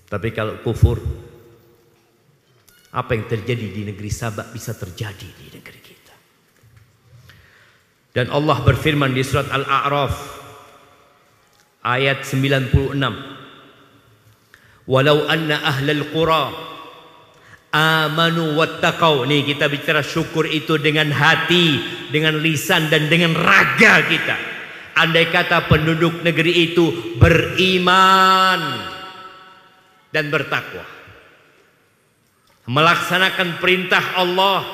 Tapi kalau kufur, apa yang terjadi di negeri Sabak bisa terjadi di negeri kita. Dan Allah berfirman di surat Al-A'raf ayat 96. Walau anna ahlal qura amanu wattaqau. Nih kita bicara syukur itu dengan hati, dengan lisan dan dengan raga kita. Andai kata penduduk negeri itu beriman dan bertakwa, melaksanakan perintah Allah,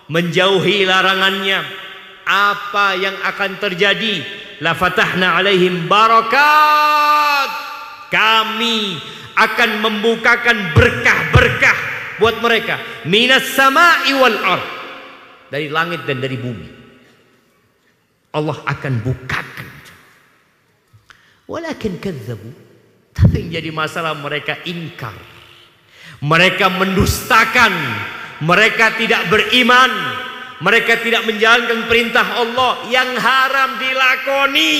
menjauhi larangannya, apa yang akan terjadi? La fatahna alaihim barakat. Kami akan membukakan berkah-berkah buat mereka, minas sama'i wal ard, dari langit dan dari bumi. Allah akan bukakan. Walakin kadzabu, tapi yang jadi masalah mereka ingkar, mereka mendustakan, mereka tidak beriman, mereka tidak menjalankan perintah Allah yang haram dilakoni.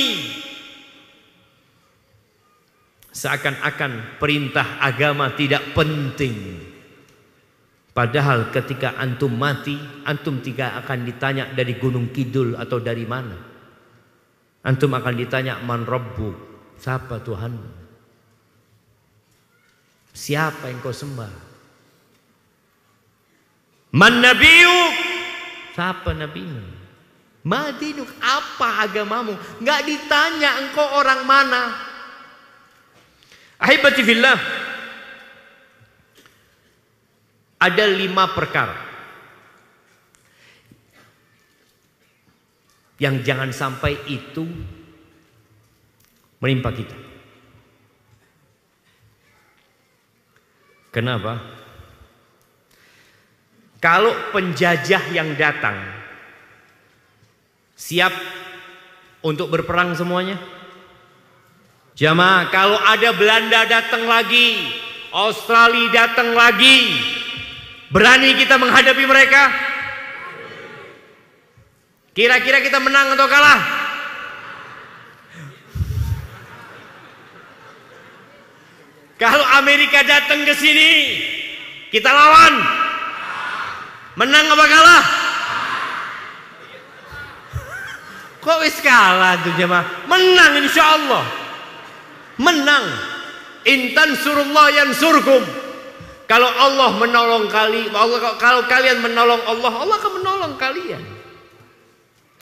Seakan-akan perintah agama tidak penting. Padahal ketika antum mati, antum tidak akan ditanya dari Gunung Kidul atau dari mana. Antum akan ditanya man rabbu, siapa Tuhanmu? Siapa yang kau sembah? Man nabiyuk, siapa nabimu? Madinuk, apa agamamu? Enggak ditanya engkau orang mana. Ahibati fillah, ada 5 perkara yang jangan sampai itu menimpa kita. Kenapa? Kalau penjajah yang datang siap untuk berperang semuanya? Jamaah, kalau ada Belanda datang lagi, Australia datang lagi, berani kita menghadapi mereka? Kira-kira kita menang atau kalah? Kalau Amerika datang ke sini, kita lawan. Menang apa kalah? Kok wis kalah tuh jemaah? Menang insya Allah. Menang. Intan surullah yansurkum. Kalau Allah menolong kalau kalian menolong Allah, Allah akan menolong kalian.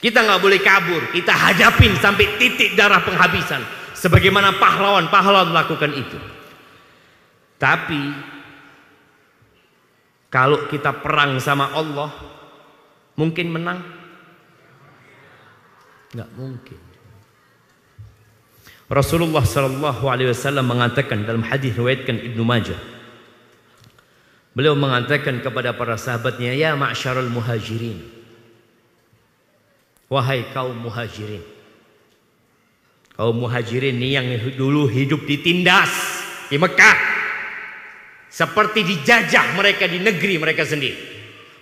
Kita nggak boleh kabur, kita hadapin sampai titik darah penghabisan. Sebagaimana pahlawan melakukan itu. Tapi kalau kita perang sama Allah, mungkin menang? Nggak mungkin. Rasulullah sallallahu alaihi wasallam mengatakan dalam hadis riwayatkan Ibnu Majah. Beliau mengatakan kepada para sahabatnya, ya ma'syarul muhajirin, wahai kaum muhajirin. Kaum muhajirin ini yang dulu hidup ditindas di Mekah, seperti dijajah mereka di negeri mereka sendiri.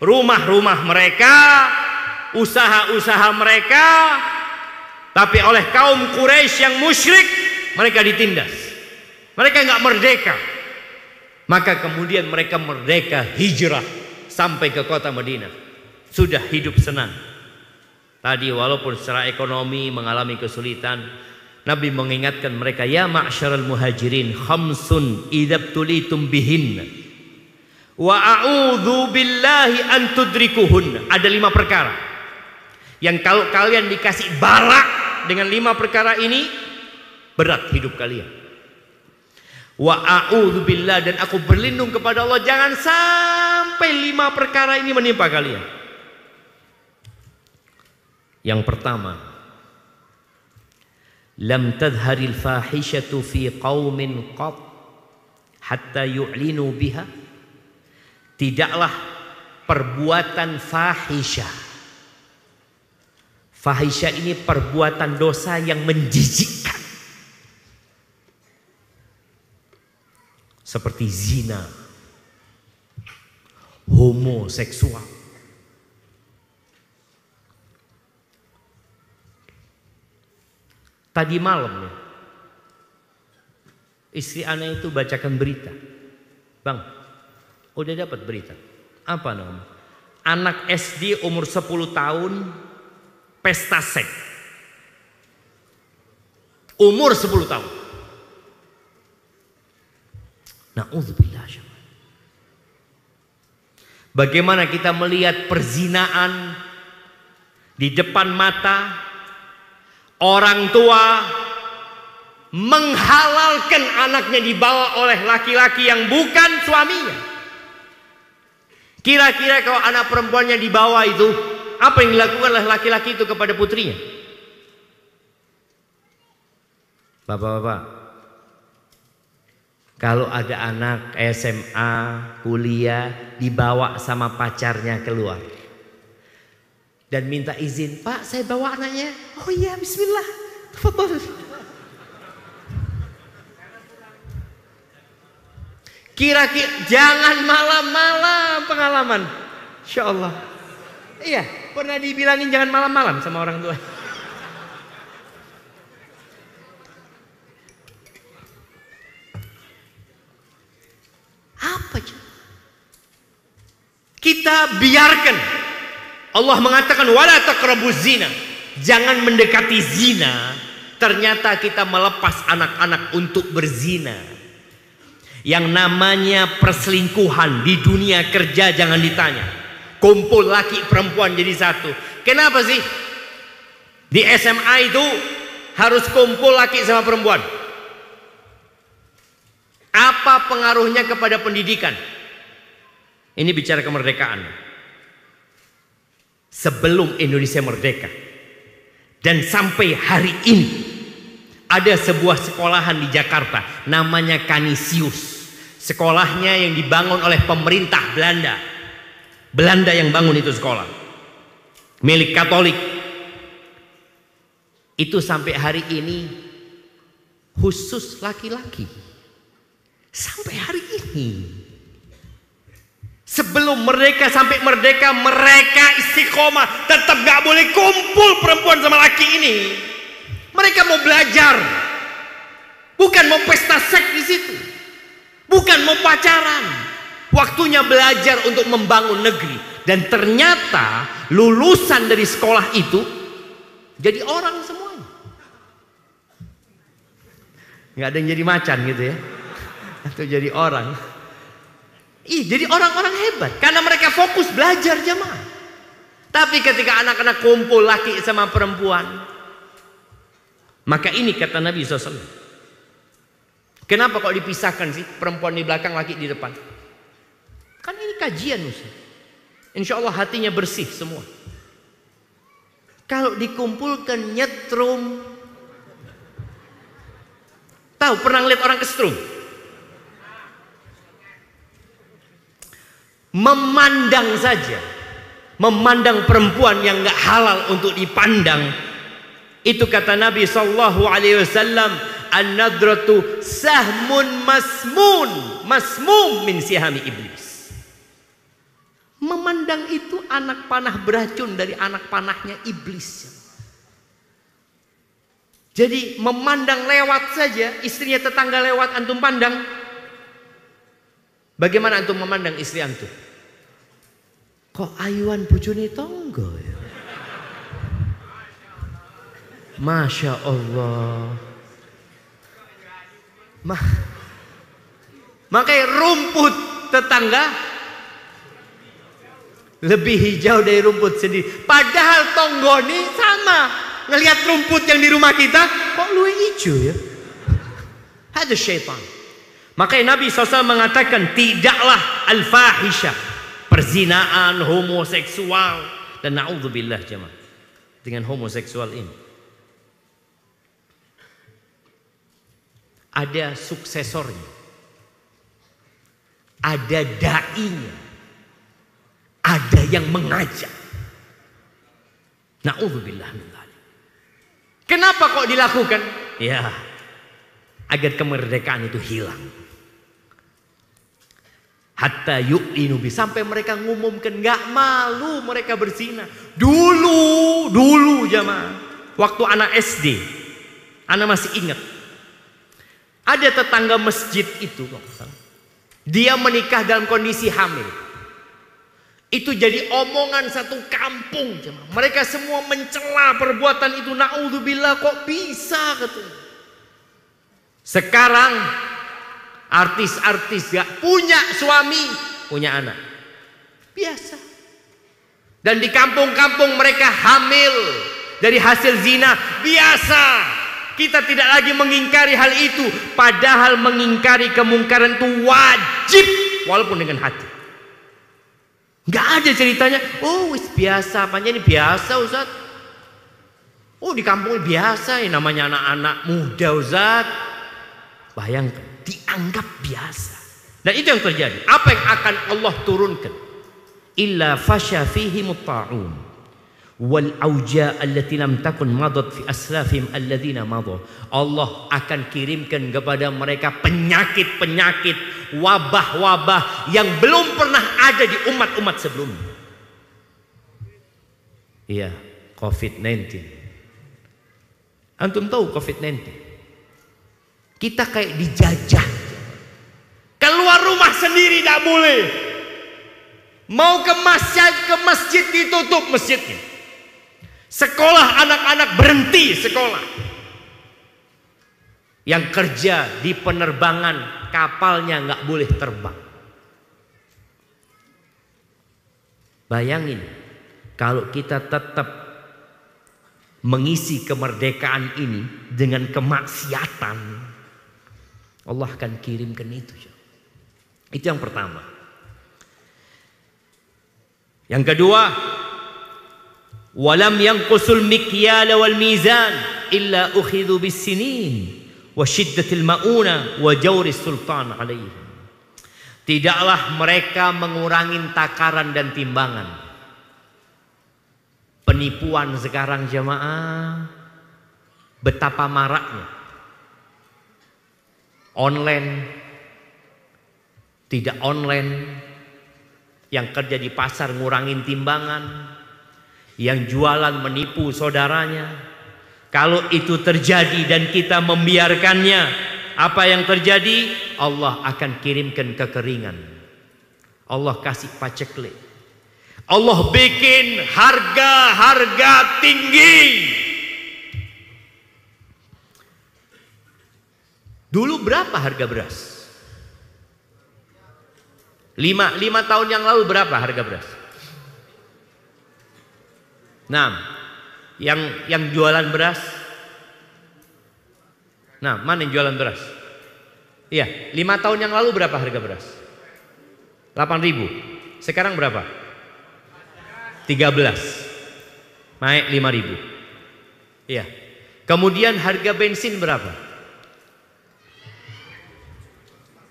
Rumah-rumah mereka, usaha-usaha mereka, tapi oleh kaum Quraisy yang musyrik mereka ditindas. Mereka nggak merdeka. Maka kemudian mereka merdeka, hijrah sampai ke kota Madinah. Sudah hidup senang. Tadi walaupun secara ekonomi mengalami kesulitan, Nabi mengingatkan mereka, ya ma'syarul muhajirin, khamsun idabtulitum bihinna wa a'udzu billahi an tudrikuhunna. Ada 5 perkara yang kalau kalian dikasih bala dengan 5 perkara ini, berat hidup kalian. Wa a'udzu billah, dan aku berlindung kepada Allah jangan sampai 5 perkara ini menimpa kalian. Yang pertama, lam tadhharil fahishatu fi qaumin qat hatta yu'linu biha. Tidaklah perbuatan fahisyah. Fahisyah ini perbuatan dosa yang menjijikkan. Seperti zina, homoseksual. Tadi malam ya, istri ana itu bacakan berita. Bang, udah dapat berita. Apa namanya? Anak SD umur 10 tahun pesta seks. Umur 10 tahun. Na'udzubillah. Bagaimana kita melihat perzinaan di depan mata, orang tua menghalalkan anaknya dibawa oleh laki-laki yang bukan suaminya. Kira-kira kalau anak perempuannya dibawa itu, apa yang dilakukan oleh laki-laki itu kepada putrinya? Bapak-bapak, kalau ada anak SMA, kuliah, dibawa sama pacarnya keluar dan minta izin, Pak saya bawa anaknya. Oh iya, bismillah, tafadhol. Kira-kira jangan malam-malam pengalaman. Insya Allah. Iya, pernah dibilangin jangan malam-malam sama orang tua. Apa? Kita biarkan. Allah mengatakan wala taqrabuz zina. Jangan mendekati zina. Ternyata kita melepas anak-anak untuk berzina. Yang namanya perselingkuhan di dunia kerja jangan ditanya. Kumpul laki perempuan jadi satu. Kenapa sih? Di SMA itu harus kumpul laki sama perempuan. Apa pengaruhnya kepada pendidikan? Ini bicara kemerdekaan. Sebelum Indonesia merdeka dan sampai hari ini ada sebuah sekolahan di Jakarta namanya Canisius. Sekolahnya yang dibangun oleh pemerintah Belanda. Belanda yang bangun itu sekolah. Milik Katolik. Itu sampai hari ini khusus laki-laki. Sampai hari ini. Sebelum merdeka sampai merdeka mereka istiqomah. Tetap gak boleh kumpul perempuan sama laki ini. Mereka mau belajar. Bukan mau pesta seks di situ. Bukan mau pacaran. Waktunya belajar untuk membangun negeri. Dan ternyata lulusan dari sekolah itu jadi orang semuanya. Nggak ada yang jadi macan gitu ya. Atau jadi orang. Jadi orang-orang hebat. Karena mereka fokus belajar jamaah. Tapi ketika anak-anak kumpul laki sama perempuan. Maka ini kata Nabi SAW. Kenapa kok dipisahkan sih? Perempuan di belakang, laki di depan. Kan ini kajian Ustaz. Insya Allah hatinya bersih semua. Kalau dikumpulkan nyetrum. Tahu pernah lihat orang kesetrum? Memandang saja. Memandang perempuan yang gak halal untuk dipandang. Itu kata Nabi SAW. An-nadratu sahmun masmum min sihami iblis. Memandang itu anak panah beracun dari anak panahnya iblis. Jadi memandang lewat saja, istrinya tetangga lewat antum pandang. Bagaimana antum memandang istri antum? Kok ayuan bojone tonggo ya? Masya Allah. Makanya rumput tetangga lebih hijau dari rumput sendiri. Padahal tonggoni sama. Ngelihat rumput yang di rumah kita kok luwih hijau ya. Ada syaitan. Makanya Nabi SAW mengatakan tidaklah al-fahisyah, perzinaan, homoseksual, dan na'udzubillah jemaah dengan homoseksual ini. Ada suksesornya, ada da'inya, ada yang mengajak. Na'udzubillah min dzalik. Kenapa kok dilakukan? Ya, agar kemerdekaan itu hilang. Hatta yu'linu bi, sampai mereka ngumumkan, nggak malu mereka berzina. Dulu jamaah, waktu anak SD, anak masih ingat, ada tetangga masjid itu, dia menikah dalam kondisi hamil. Itu jadi omongan satu kampung, jemaah. Mereka semua mencela perbuatan itu. Naudzubillah, kok bisa katanya. Sekarang artis-artis gak punya suami, punya anak. Biasa. Dan di kampung-kampung mereka hamil dari hasil zina. Biasa. Kita tidak lagi mengingkari hal itu. Padahal mengingkari kemungkaran itu wajib, walaupun dengan hati. Gak ada ceritanya, oh wis biasa, apanya ini biasa Ustaz. Oh di kampung biasa, ya namanya anak-anak muda Ustaz. Bayangkan, dianggap biasa. Dan itu yang terjadi. Apa yang akan Allah turunkan? Illa fasya fihimut ta'un wal auja allati lam takun madat fi aslafihim alladhina madha. Allah akan kirimkan kepada mereka penyakit-penyakit, wabah-wabah yang belum pernah ada di umat-umat sebelumnya. Iya, COVID-19. Antum tahu COVID-19? Kita kayak dijajah. Keluar rumah sendiri tidak boleh. Mau ke masjid ditutup masjidnya. Sekolah anak-anak berhenti sekolah. Yang kerja di penerbangan kapalnya nggak boleh terbang. Bayangin kalau kita tetap mengisi kemerdekaan ini dengan kemaksiatan, Allah akan kirimkan itu. Itu yang pertama. Yang kedua, walam yanqusul mikyala wal mizan illa ukhidhu bis sinin wa syiddatil mauna wa jawris sultan alaihim. Tidaklah mereka mengurangi takaran dan timbangan. Penipuan sekarang jamaah, betapa maraknya. Online, tidak online, yang kerja di pasar ngurangin timbangan, yang jualan menipu saudaranya. Kalau itu terjadi dan kita membiarkannya, apa yang terjadi? Allah akan kirimkan kekeringan. Allah kasih paceklik. Allah bikin harga-harga tinggi. Dulu berapa harga beras? 5 tahun yang lalu berapa harga beras? Nah, yang jualan beras. Nah, mana yang jualan beras? Iya, 5 tahun yang lalu berapa harga beras? 8.000. Sekarang berapa? 13. Naik 5.000. Iya. Kemudian harga bensin berapa?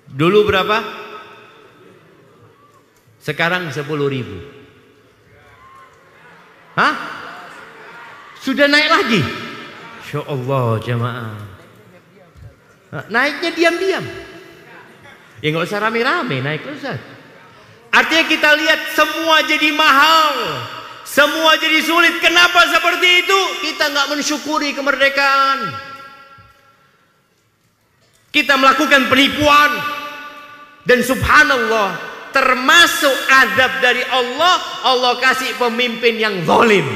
Dulu berapa? Sekarang 10.000. Hah? Sudah naik lagi? Insya Allah jamaah. Naiknya diam-diam. Ya nggak usah rame-rame naik Ustaz. Artinya kita lihat semua jadi mahal, semua jadi sulit. Kenapa seperti itu? Kita nggak mensyukuri kemerdekaan. Kita melakukan penipuan. Dan subhanallah, termasuk adab dari Allah, Allah kasih pemimpin yang zalim.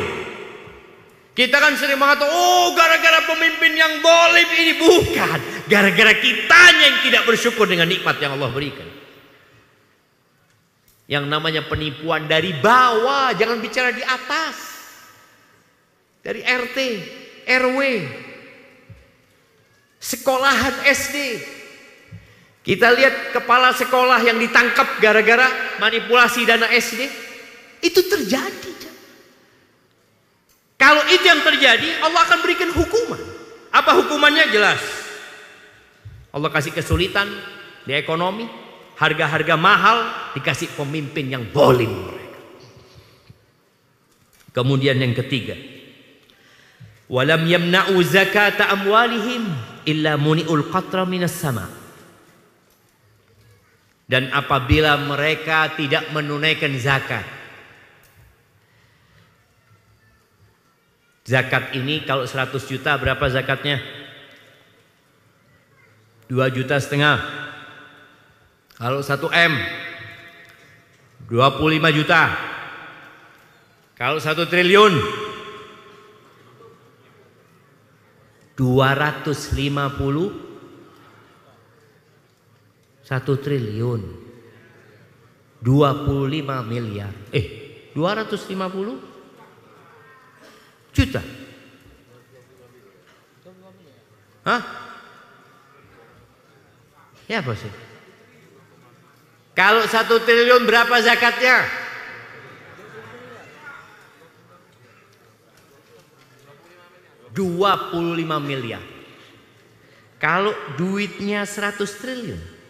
Kita kan sering mengatakan, oh gara-gara pemimpin yang zalim ini. Bukan, gara-gara kitanya yang tidak bersyukur dengan nikmat yang Allah berikan. Yang namanya penipuan dari bawah, jangan bicara di atas. Dari RT, RW, sekolahan SD. Kita lihat kepala sekolah yang ditangkap gara-gara manipulasi dana SD. Itu terjadi. Kalau itu yang terjadi, Allah akan berikan hukuman. Apa hukumannya? Jelas. Allah kasih kesulitan di ekonomi, harga-harga mahal, dikasih pemimpin yang zalim mereka. Kemudian yang ketiga, walam yamna'u zakata amwalihim illa muni'ul qatra minas sama. dan apabila mereka tidak menunaikan zakat. Zakat ini kalau 100 juta berapa zakatnya? 2,5 juta. Kalau 1 M 25 juta. Kalau 1 triliun 250. 1 triliun 25 miliar. 250 juta. Hah? Ya apa sih? Kalau 1 triliun berapa zakatnya? $25 miliar. Kalau duitnya 100 triliun.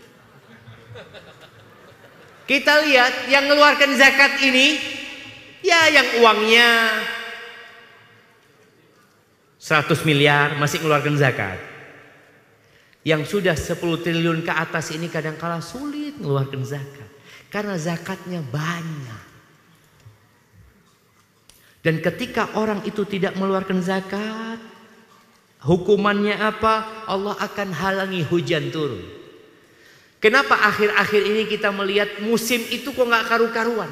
Kita lihat yang mengeluarkan zakat ini, ya yang uangnya 100 miliar masih mengeluarkan zakat. Yang sudah 10 triliun ke atas ini kadang-kala sulit mengeluarkan zakat. Karena zakatnya banyak. Dan ketika orang itu tidak mengeluarkan zakat, hukumannya apa? Allah akan halangi hujan turun. Kenapa akhir-akhir ini kita melihat musim itu kok nggak karu-karuan?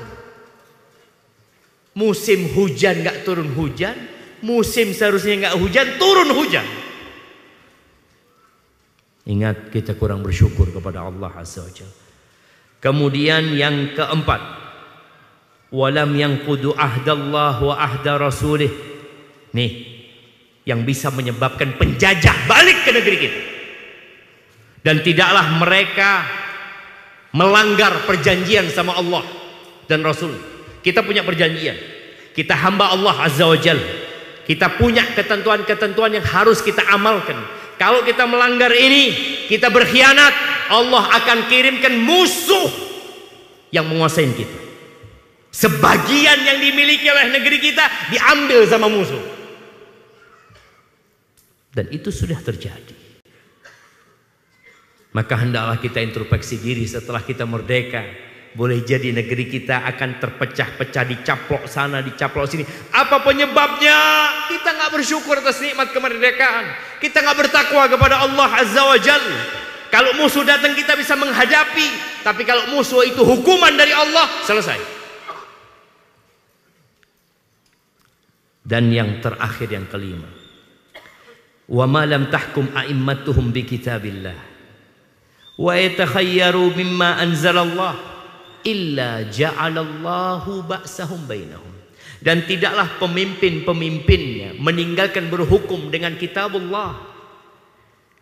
Musim hujan nggak turun hujan, musim seharusnya nggak hujan turun hujan. Ingat, kita kurang bersyukur kepada Allah Azza wa Jalla. Kemudian yang keempat, walam yanqudu ahdallah wa ahda rasulih. Nih, yang bisa menyebabkan penjajah balik ke negeri kita. Dan tidaklah mereka melanggar perjanjian sama Allah dan Rasul. Kita punya perjanjian. Kita hamba Allah Azza wa Jalla. Kita punya ketentuan-ketentuan yang harus kita amalkan. Kalau kita melanggar ini, kita berkhianat, Allah akan kirimkan musuh yang menguasai kita. Sebagian yang dimiliki oleh negeri kita diambil sama musuh. Dan itu sudah terjadi. Maka hendaklah kita introspeksi diri setelah kita merdeka. Boleh jadi negeri kita akan terpecah-pecah, dicaplok sana, dicaplok sini. Apa penyebabnya? Kita nggak bersyukur atas nikmat kemerdekaan. Kita nggak bertakwa kepada Allah Azza wa Jalla. Kalau musuh datang kita bisa menghadapi. Tapi kalau musuh itu hukuman dari Allah, selesai. Dan yang terakhir, yang kelima, wa ma lam tahkum a'immatuhum bi kitabillah wa yatakhayyaru mimma anzalallah illa ja'alallahu ba'sahum bainahum. Dan tidaklah pemimpin-pemimpinnya meninggalkan berhukum dengan kitabullah,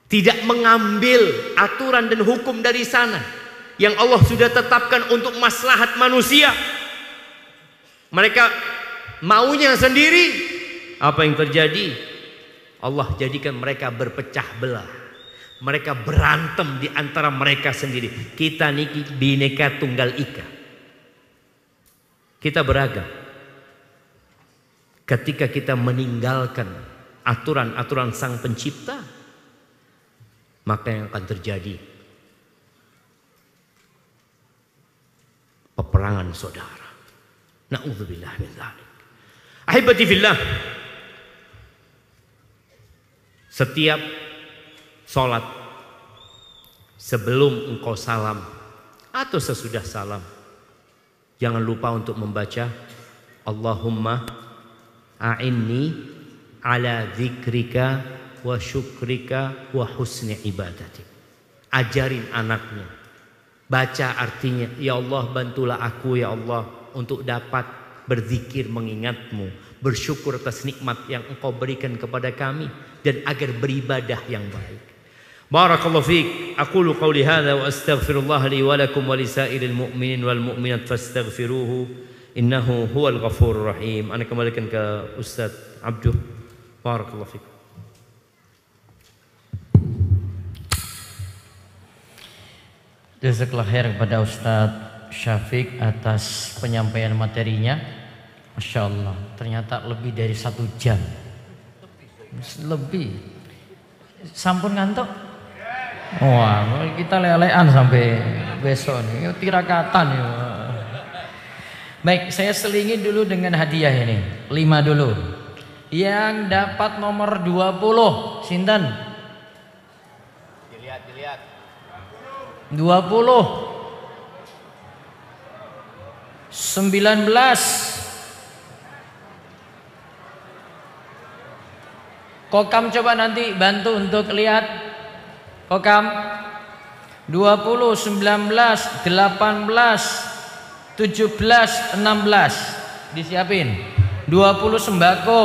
tidak mengambil aturan dan hukum dari sana yang Allah sudah tetapkan untuk maslahat manusia. Mereka maunya sendiri. Apa yang terjadi? Allah jadikan mereka berpecah belah. Mereka berantem di antara mereka sendiri. Kita niki bineka tunggal ika. Kita beragam. Ketika kita meninggalkan aturan-aturan Sang Pencipta, maka yang akan terjadi peperangan saudara. Na'udzubillah min dzalik. Ahibati fillah. Setiap sholat, sebelum engkau salam atau sesudah salam, jangan lupa untuk membaca Allahumma a'inni ala dzikrika wa syukrika wa husni ibadatik. Ajarin anaknya, baca artinya, ya Allah bantulah aku ya Allah untuk dapat berzikir mengingatmu, bersyukur atas nikmat yang engkau berikan kepada kami, dan agar beribadah yang baik. Barakallahu fiik. Aqulu qawli hadza wa astaghfirullah li wa lakum wa lisairil mu'minin wal mu'minat fastaghfiruhu innahu huwal ghafurur rahim. Ana kembalikan ke Ustaz Abduh. Barakallahu fiik. Jazakallahu khair kepada Ustaz Syafiq atas penyampaian materinya. Masya Allah, ternyata lebih dari 1 jam. Lebih. Sampun ngantuk? Wah, kita lelean sampai besok nih, tirakatan ya. Baik, saya selingi dulu dengan hadiah ini. 5 dulu. Yang dapat nomor 20, sinten? Dilihat. 20 19 Kokam coba nanti bantu untuk lihat. Kokam 20, 19, 18, 17, 16 disiapin. 20 sembako,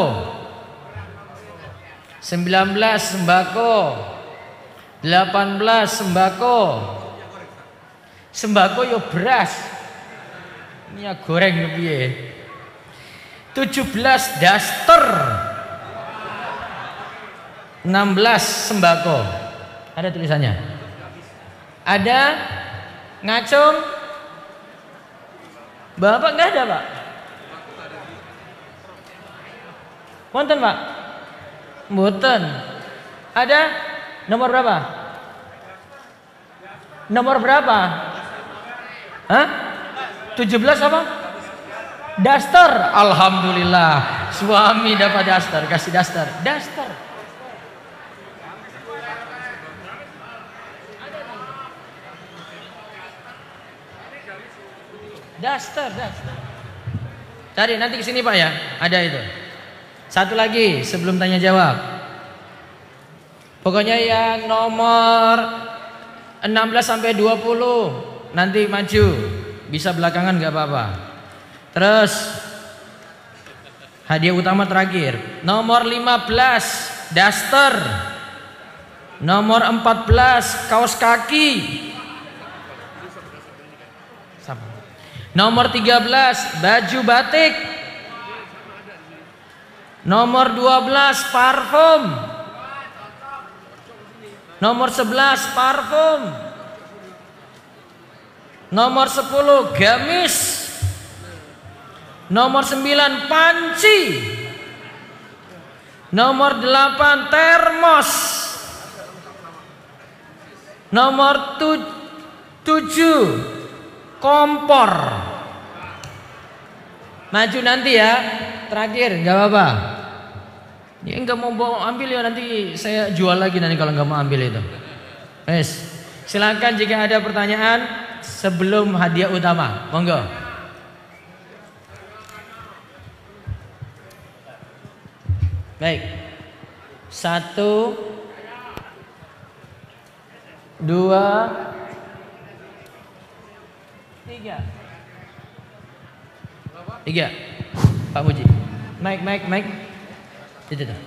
19 sembako, 18 sembako. Sembako yo beras, minyak goreng piye. 17 daster, 16 sembako. Ada tulisannya? Ada? Ngacung? Bapak nggak ada, Pak? Wonten, Pak? Mboten. Ada? Nomor berapa? Nomor berapa? Hah? 17 apa? Daster. Alhamdulillah. Suami dapat daster, kasih daster. Daster. Daster. Cari nanti ke sini Pak ya, ada itu. Satu lagi sebelum tanya jawab. Pokoknya yang nomor 16 sampai 20 nanti maju, bisa belakangan nggak apa-apa. Terus hadiah utama terakhir, nomor 15 daster, nomor 14 kaos kaki. Nomor 13 baju batik. Nomor 12 parfum. Nomor 11 parfum. Nomor 10 gamis. Nomor 9 panci. Nomor 8 termos. Nomor 7 kompor. Maju nanti ya, terakhir nggak apa-apa. Ya nggak mau bawa ambil ya, nanti saya jual lagi nanti kalau nggak mau ambil itu. Silakan jika ada pertanyaan sebelum hadiah utama, monggo. Baik, 1, 2, 3. Pak Muji. Mic. Itu tuh.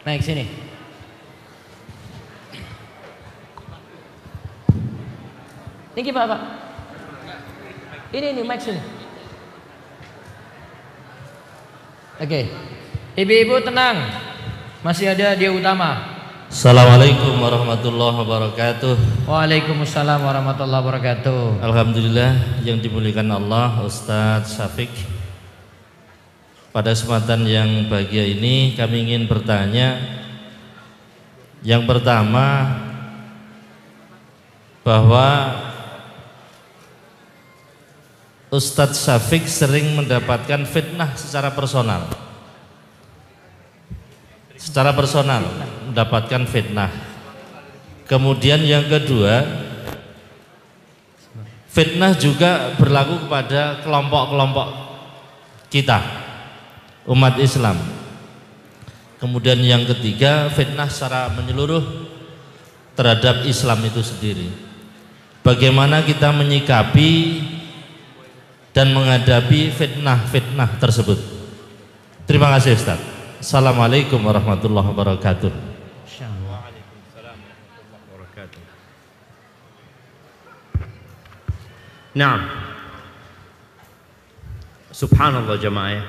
Naik sini. Tinggi Pak. Ini mic sini. Oke. Ibu-ibu tenang. Masih ada hadiah utama. Assalamualaikum warahmatullahi wabarakatuh. Waalaikumsalam warahmatullahi wabarakatuh. Alhamdulillah yang dimuliakan Allah, Ustadz Syafiq. Pada kesempatan yang bahagia ini kami ingin bertanya. Yang pertama, bahwa Ustadz Syafiq sering mendapatkan fitnah secara personal. Mendapatkan fitnah. Kemudian yang kedua, fitnah juga berlaku kepada kelompok-kelompok kita, umat Islam. Kemudian yang ketiga, fitnah secara menyeluruh terhadap Islam itu sendiri. Bagaimana kita menyikapi dan menghadapi fitnah-fitnah tersebut? Terima kasih Ustaz. Assalamualaikum warahmatullahi wabarakatuh. Waalaikumsalam warahmatullahi wabarakatuh. Naam. Subhanallah jamaah.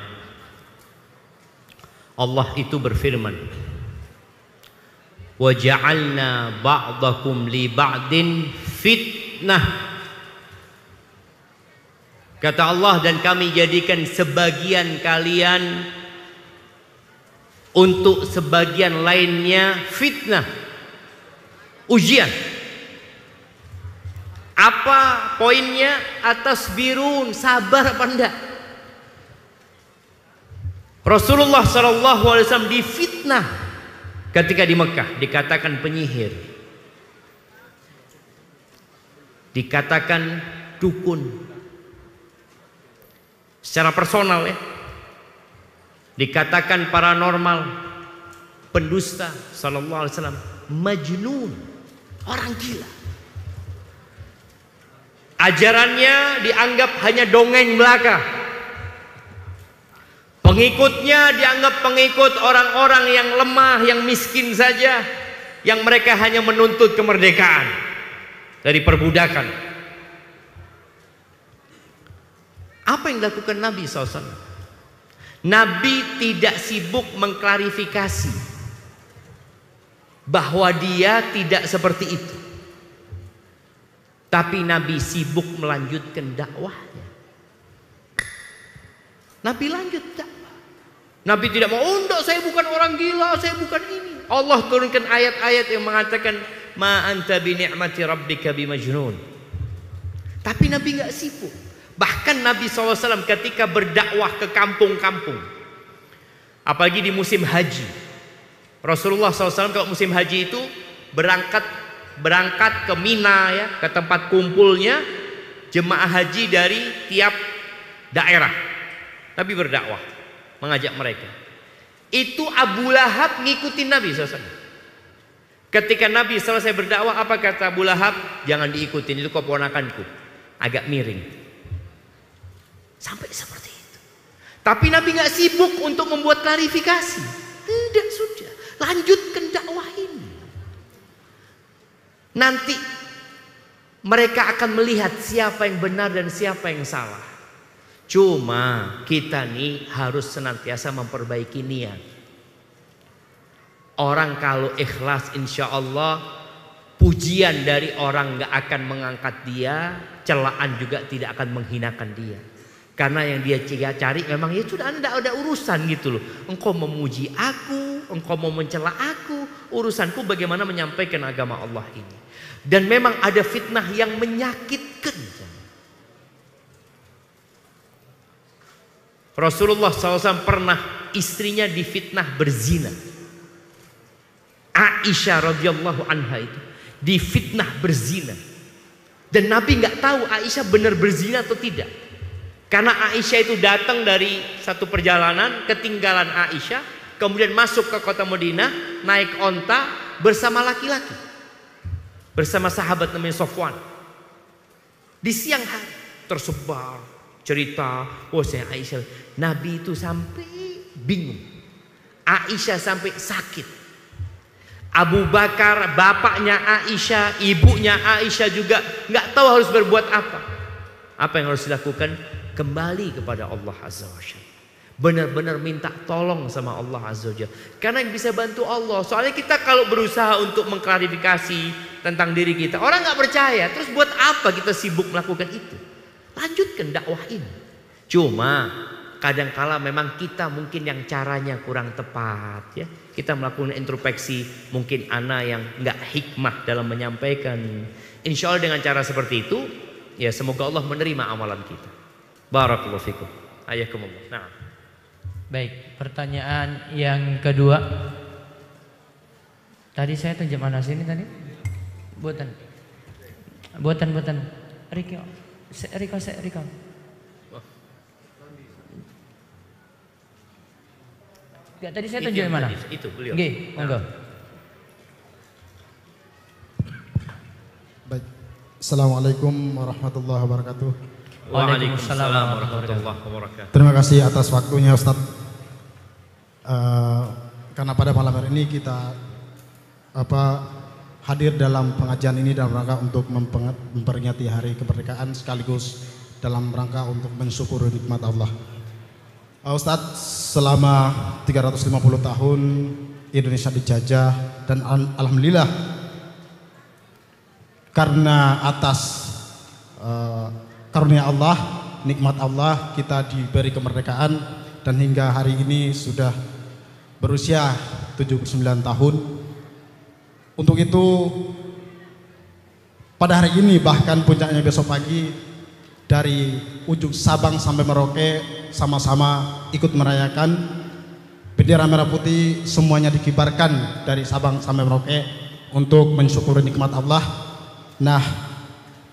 Allah itu berfirman, "Wa ja'alna ba'dakum li ba'din fitnah." Kata Allah, dan kami jadikan sebagian kalian untuk sebagian lainnya fitnah. Ujian. Apa poinnya? Atasbirun, sabar apa enggak? Rasulullah SAW difitnah ketika di Mekah, dikatakan penyihir, dikatakan dukun. Secara personal ya, dikatakan paranormal, pendusta. Sallallahu alaihi wasallam majnun, orang gila. Ajarannya dianggap hanya dongeng belaka. Pengikutnya dianggap pengikut orang-orang yang lemah, yang miskin saja, yang mereka hanya menuntut kemerdekaan dari perbudakan. Apa yang dilakukan Nabi SAW? Nabi tidak sibuk mengklarifikasi bahwa dia tidak seperti itu, tapi Nabi sibuk melanjutkan dakwahnya. Nabi lanjut dakwah. Nabi tidak mau, enggak, saya bukan orang gila, saya bukan ini. Allah turunkan ayat-ayat yang mengatakan ma anta bi ni'mati rabbika bimajnun. Tapi Nabi enggak sibuk. Bahkan Nabi SAW ketika berdakwah ke kampung-kampung, apalagi di musim haji, Rasulullah SAW kalau musim haji itu berangkat ke Mina ya, ke tempat kumpulnya jemaah haji dari tiap daerah. Nabi berdakwah, mengajak mereka. Itu Abu Lahab ngikutin Nabi SAW. Ketika Nabi selesai berdakwah, apa kata Abu Lahab? Jangan diikutin, itu keponakanku, agak miring. Sampai seperti itu. Tapi Nabi nggak sibuk untuk membuat klarifikasi. Tidak, sudah lanjutkan dakwah ini. Nanti mereka akan melihat siapa yang benar dan siapa yang salah. Cuma kita nih harus senantiasa memperbaiki niat. Orang kalau ikhlas, insya Allah pujian dari orang nggak akan mengangkat dia, celaan juga tidak akan menghinakan dia. Karena yang dia cari memang ya sudah, Anda ada urusan gitu loh. Engkau memuji aku, engkau mau mencela aku, urusanku bagaimana menyampaikan agama Allah ini. Dan memang ada fitnah yang menyakitkan. Rasulullah SAW pernah istrinya difitnah berzina. Aisyah radhiyallahu anha itu difitnah berzina. Dan Nabi nggak tahu Aisyah benar berzina atau tidak. Karena Aisyah itu datang dari satu perjalanan, ketinggalan Aisyah, kemudian masuk ke kota Madinah, naik onta bersama laki-laki, bersama sahabat namanya Sofwan. Di siang hari tersebar cerita, oh saya Aisyah. Nabi itu sampai bingung, Aisyah sampai sakit. Abu Bakar, bapaknya Aisyah, ibunya Aisyah juga nggak tahu harus berbuat apa. Apa yang harus dilakukan? Kembali kepada Allah Azza wa Jalla. Benar-benar minta tolong sama Allah Azza wa Jalla. Karena yang bisa bantu Allah. Soalnya kita kalau berusaha untuk mengklarifikasi tentang diri kita, orang nggak percaya. Terus buat apa kita sibuk melakukan itu? Lanjutkan dakwah ini. Cuma kadangkala memang kita mungkin yang caranya kurang tepat ya. Kita melakukan introspeksi, mungkin ana yang nggak hikmah dalam menyampaikan. Insya Allah dengan cara seperti itu, ya semoga Allah menerima amalan kita. Barakallahu fikum. Ayakumullah. Nah. Baik, pertanyaan yang kedua. Tadi saya tunjuk mana sini tadi? Buatan. Riko. Enggak, tadi saya tunjuk mana? Itu beliau. Nggih, monggo. Baik. Assalamualaikum warahmatullahi wabarakatuh. Waalaikumsalam warahmatullahi wabarakatuh. Terima kasih atas waktunya Ustadz. Karena pada malam hari ini kita hadir dalam pengajian ini dalam rangka untuk memperingati hari kemerdekaan sekaligus dalam rangka untuk mensyukuri nikmat Allah. Ustadz, selama 350 tahun Indonesia dijajah dan alhamdulillah karena atas karunia Allah, nikmat Allah, kita diberi kemerdekaan dan hingga hari ini sudah berusia 79 tahun. Untuk itu pada hari ini bahkan puncaknya besok pagi dari ujung Sabang sampai Merauke sama-sama ikut merayakan bendera merah putih, semuanya dikibarkan dari Sabang sampai Merauke untuk mensyukuri nikmat Allah. Nah,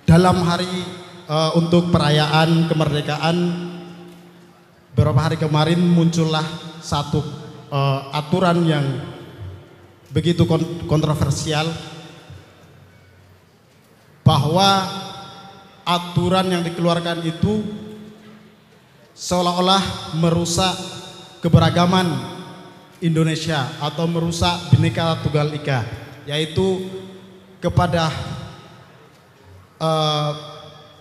dalam hari untuk perayaan kemerdekaan beberapa hari kemarin muncullah satu aturan yang begitu kontroversial, bahwa aturan yang dikeluarkan itu seolah-olah merusak keberagaman Indonesia atau merusak Bhinneka Tunggal Ika, yaitu kepada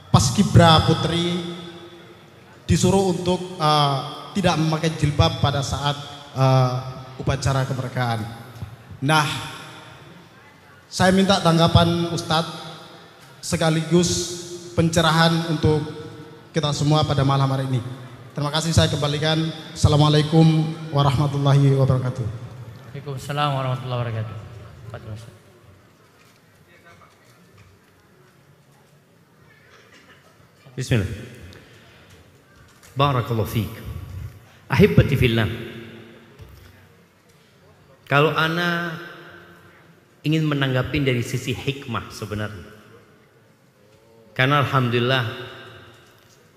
Paskibra putri disuruh untuk tidak memakai jilbab pada saat upacara kemerdekaan. Nah, saya minta tanggapan Ustadz sekaligus pencerahan untuk kita semua pada malam hari ini. Terima kasih, saya kembalikan. Assalamualaikum warahmatullahi wabarakatuh. Waalaikumsalam warahmatullahi wabarakatuh. Bismillah. Barakallahu fiik. Ahibbati fillah. Kalau ana ingin menanggapi dari sisi hikmah sebenarnya. Karena alhamdulillah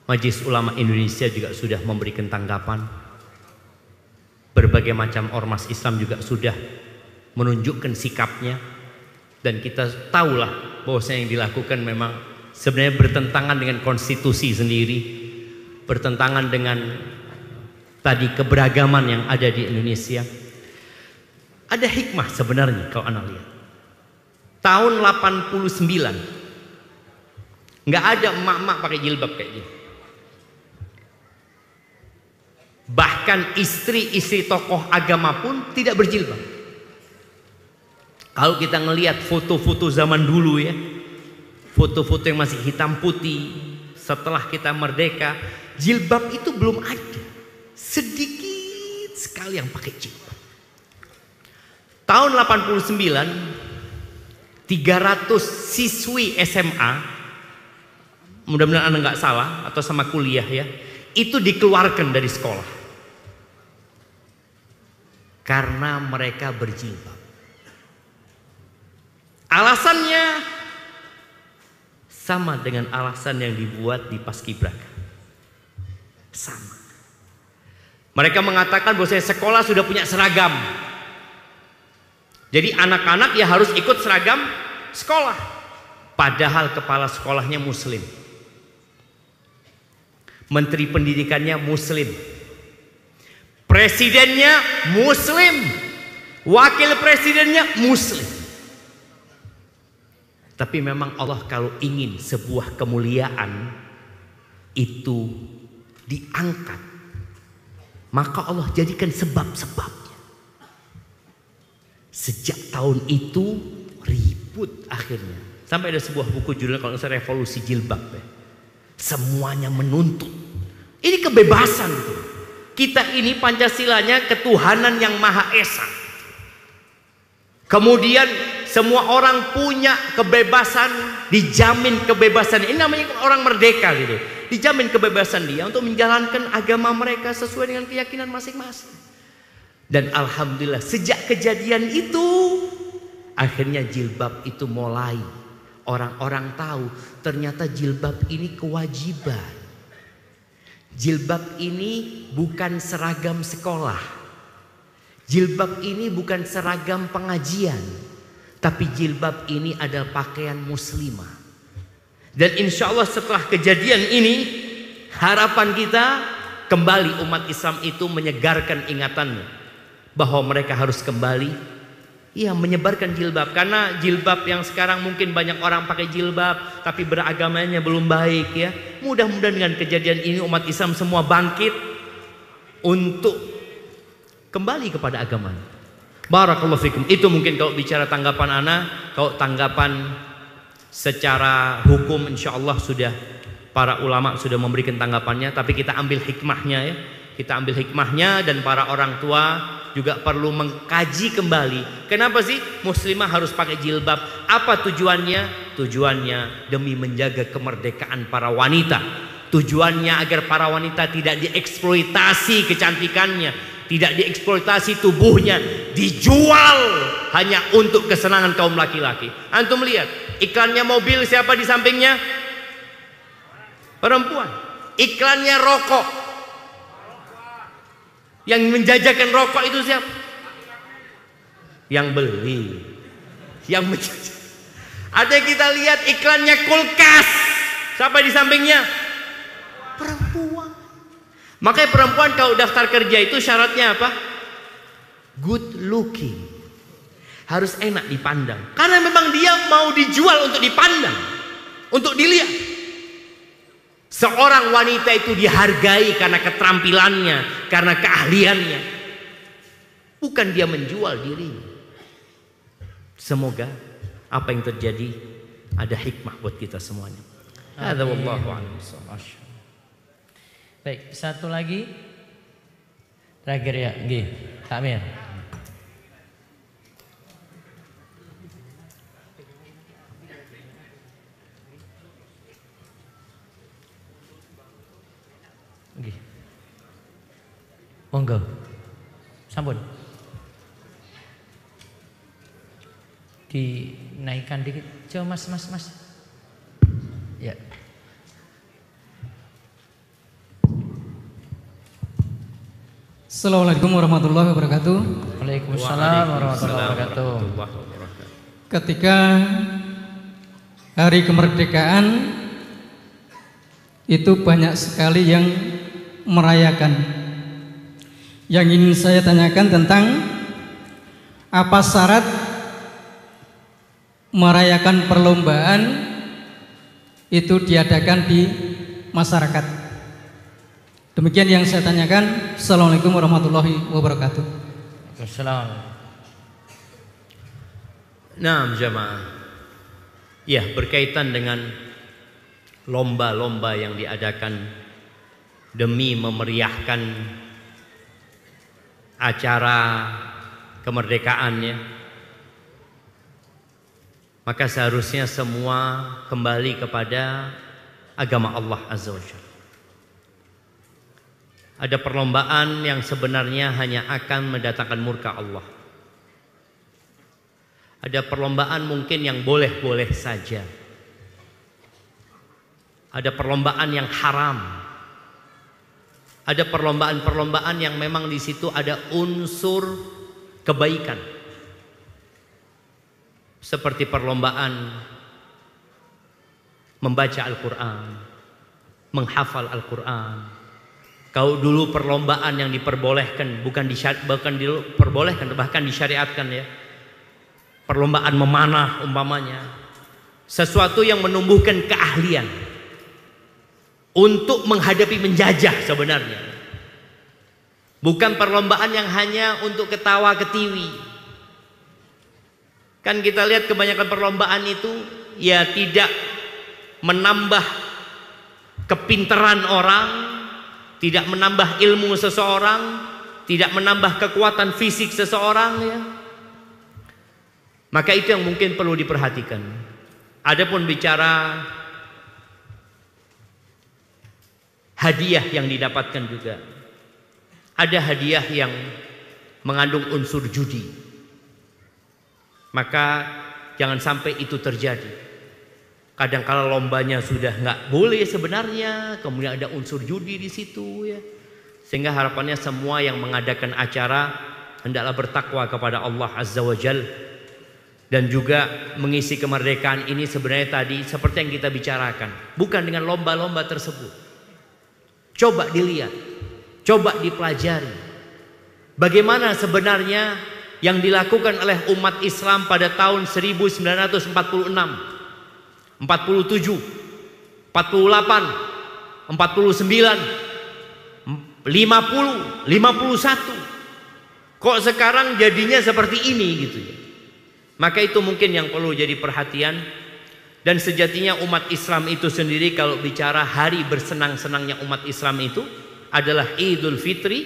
Majelis Ulama Indonesia juga sudah memberikan tanggapan. Berbagai macam ormas Islam juga sudah menunjukkan sikapnya, dan kita tahulah bahwasanya yang dilakukan memang sebenarnya bertentangan dengan konstitusi sendiri, bertentangan dengan tadi keberagaman yang ada di Indonesia. Ada hikmah sebenarnya kalau anda lihat. Tahun 89 nggak ada emak-emak pakai jilbab kayak gini. Bahkan istri-istri tokoh agama pun tidak berjilbab. Kalau kita ngelihat foto-foto zaman dulu ya, foto-foto yang masih hitam putih setelah kita merdeka, jilbab itu belum ada. Sedikit sekali yang pakai jilbab. Tahun 89 300 siswi SMA, mudah-mudahan anda nggak salah atau sama kuliah ya, itu dikeluarkan dari sekolah karena mereka berjilbab. Alasannya sama dengan alasan yang dibuat di Paskibraka. Sama. Mereka mengatakan bahwa sekolah sudah punya seragam, jadi anak-anak ya harus ikut seragam sekolah. Padahal kepala sekolahnya muslim, menteri pendidikannya muslim, presidennya muslim, wakil presidennya muslim. Tapi memang Allah kalau ingin sebuah kemuliaan itu diangkat, maka Allah jadikan sebab-sebabnya. Sejak tahun itu ribut akhirnya, sampai ada sebuah buku judulnya kalau saya Revolusi Jilbab ya. Semuanya menuntut ini kebebasan gitu. Kita ini Pancasilanya ketuhanan yang Maha Esa. Kemudian semua orang punya kebebasan, dijamin kebebasan. Ini namanya orang merdeka gitu. Dijamin kebebasan dia untuk menjalankan agama mereka sesuai dengan keyakinan masing-masing. Dan alhamdulillah sejak kejadian itu akhirnya jilbab itu mulai orang-orang tahu ternyata jilbab ini kewajiban. Jilbab ini bukan seragam sekolah. Jilbab ini bukan seragam pengajian. Tapi jilbab ini adalah pakaian muslimah. Dan insya Allah setelah kejadian ini, harapan kita kembali umat Islam itu menyegarkan ingatannya bahwa mereka harus kembali menyebarkan jilbab. Karena jilbab yang sekarang mungkin banyak orang pakai jilbab tapi beragamanya belum baik ya. Mudah-mudahan dengan kejadian ini umat Islam semua bangkit untuk kembali kepada agamanya. Barakallahu fikum. Itu mungkin kalau bicara tanggapan ana. Kalau tanggapan secara hukum insya Allah sudah para ulama sudah memberikan tanggapannya. Tapi kita ambil hikmahnya ya. Kita ambil hikmahnya, dan para orang tua juga perlu mengkaji kembali. Kenapa sih muslimah harus pakai jilbab? Apa tujuannya? tujuannya demi menjaga kemerdekaan para wanita. Tujuannya agar para wanita tidak dieksploitasi kecantikannya, tidak dieksploitasi tubuhnya, dijual hanya untuk kesenangan kaum laki-laki. Antum lihat iklannya mobil, siapa di sampingnya? Perempuan. Iklannya rokok, yang menjajakan rokok itu siapa? Yang beli, yang menjajah. Ada yang kita lihat iklannya kulkas, siapa di sampingnya? Perempuan. Makanya perempuan kalau daftar kerja itu syaratnya apa? Good looking, harus enak dipandang, karena memang dia mau dijual untuk dipandang, untuk dilihat. Seorang wanita itu dihargai karena keterampilannya, karena keahliannya, bukan dia menjual dirinya. Semoga apa yang terjadi ada hikmah buat kita semuanya. Hadza wallahu a'lam. Baik, satu lagi terakhir ya, nggih, Takmir. Nggih. Monggo. Sampun. Dinaikkan dikit. Coba Mas. Ya. Assalamualaikum warahmatullahi wabarakatuh. Waalaikumsalam warahmatullahi wabarakatuh. Ketika hari kemerdekaan itu banyak sekali yang merayakan. Yang ingin saya tanyakan tentang apa syarat merayakan perlombaan itu diadakan di masyarakat. Demikian yang saya tanyakan. Assalamualaikum warahmatullahi wabarakatuh. Waalaikumsalam. Nah, jamaah. Ya, berkaitan dengan lomba-lomba yang diadakan demi memeriahkan acara kemerdekaannya, maka seharusnya semua kembali kepada agama Allah Azza wa Jalla. Ada perlombaan yang sebenarnya hanya akan mendatangkan murka Allah. Ada perlombaan mungkin yang boleh-boleh saja. Ada perlombaan yang haram. Ada perlombaan-perlombaan yang memang di situ ada unsur kebaikan. Seperti perlombaan membaca Al-Quran, menghafal Al-Quran. Kalau dulu perlombaan yang diperbolehkan, bahkan disyariatkan ya. Perlombaan memanah umpamanya. Sesuatu yang menumbuhkan keahlian untuk menghadapi menjajah sebenarnya. Bukan perlombaan yang hanya untuk ketawa ketiwi. Kan kita lihat kebanyakan perlombaan itu ya tidak menambah kepintaran orang, tidak menambah ilmu seseorang, tidak menambah kekuatan fisik seseorang ya. Maka itu yang mungkin perlu diperhatikan. Adapun bicara hadiah yang didapatkan juga, ada hadiah yang mengandung unsur judi. Maka jangan sampai itu terjadi. Kadang kala lombanya sudah nggak boleh sebenarnya, kemudian ada unsur judi di situ ya. Sehingga harapannya semua yang mengadakan acara hendaklah bertakwa kepada Allah Azza wa Jalla. Dan juga mengisi kemerdekaan ini sebenarnya tadi seperti yang kita bicarakan, bukan dengan lomba-lomba tersebut. Coba dilihat, coba dipelajari. Bagaimana sebenarnya yang dilakukan oleh umat Islam pada tahun 1946, 47, 48, 49, 50, 51. Kok sekarang jadinya seperti ini gitu ya. Maka itu mungkin yang perlu jadi perhatian. Dan sejatinya umat Islam itu sendiri kalau bicara hari bersenang-senangnya umat Islam itu adalah Idul Fitri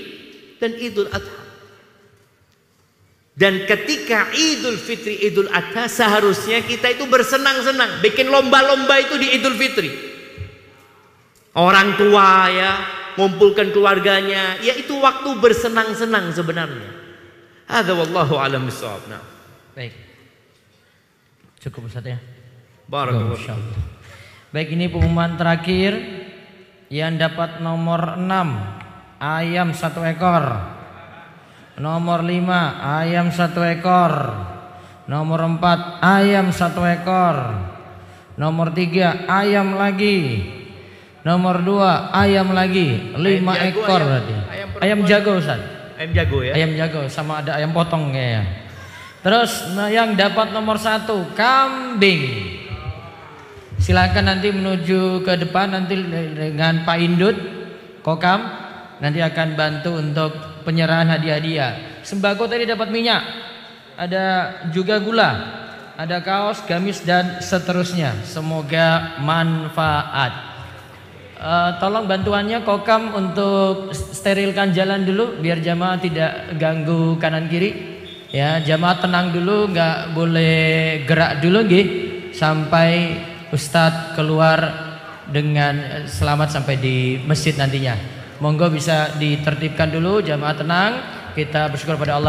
dan Idul Adha. Dan ketika Idul Fitri, Idul Adha, seharusnya kita itu bersenang-senang, bikin lomba-lomba itu di Idul Fitri. Orang tua ya, ngumpulkan keluarganya, ya itu waktu bersenang-senang sebenarnya. Hadza wallahu a'lam bissawab. Nah. Baik. Cukup Ustaz ya. Barakallahu. Baik, ini pengumuman terakhir yang dapat nomor 6 ayam 1 ekor. Nomor 5 ayam 1 ekor. Nomor 4 ayam 1 ekor. Nomor 3 ayam lagi. Nomor 2 ayam lagi. 5 ekor berarti. Ayam jago Ustaz. Ayam jago ya. Ayam jago sama ada ayam potong kayaknya. Terus yang dapat nomor 1 kambing. Silakan nanti menuju ke depan nanti dengan Pak Indut Kokam nanti akan bantu untuk penyerahan hadiah-hadiah. Sembako tadi dapat minyak, ada juga gula, ada kaos, gamis dan seterusnya. Semoga manfaat. Tolong bantuannya Kokam untuk sterilkan jalan dulu biar jamaah tidak ganggu kanan kiri. Ya, jamaah tenang dulu, nggak boleh gerak dulu nggih sampai Ustadz keluar dengan selamat sampai di masjid nantinya. Monggo bisa ditertibkan dulu, jamaah tenang. Kita bersyukur pada Allah.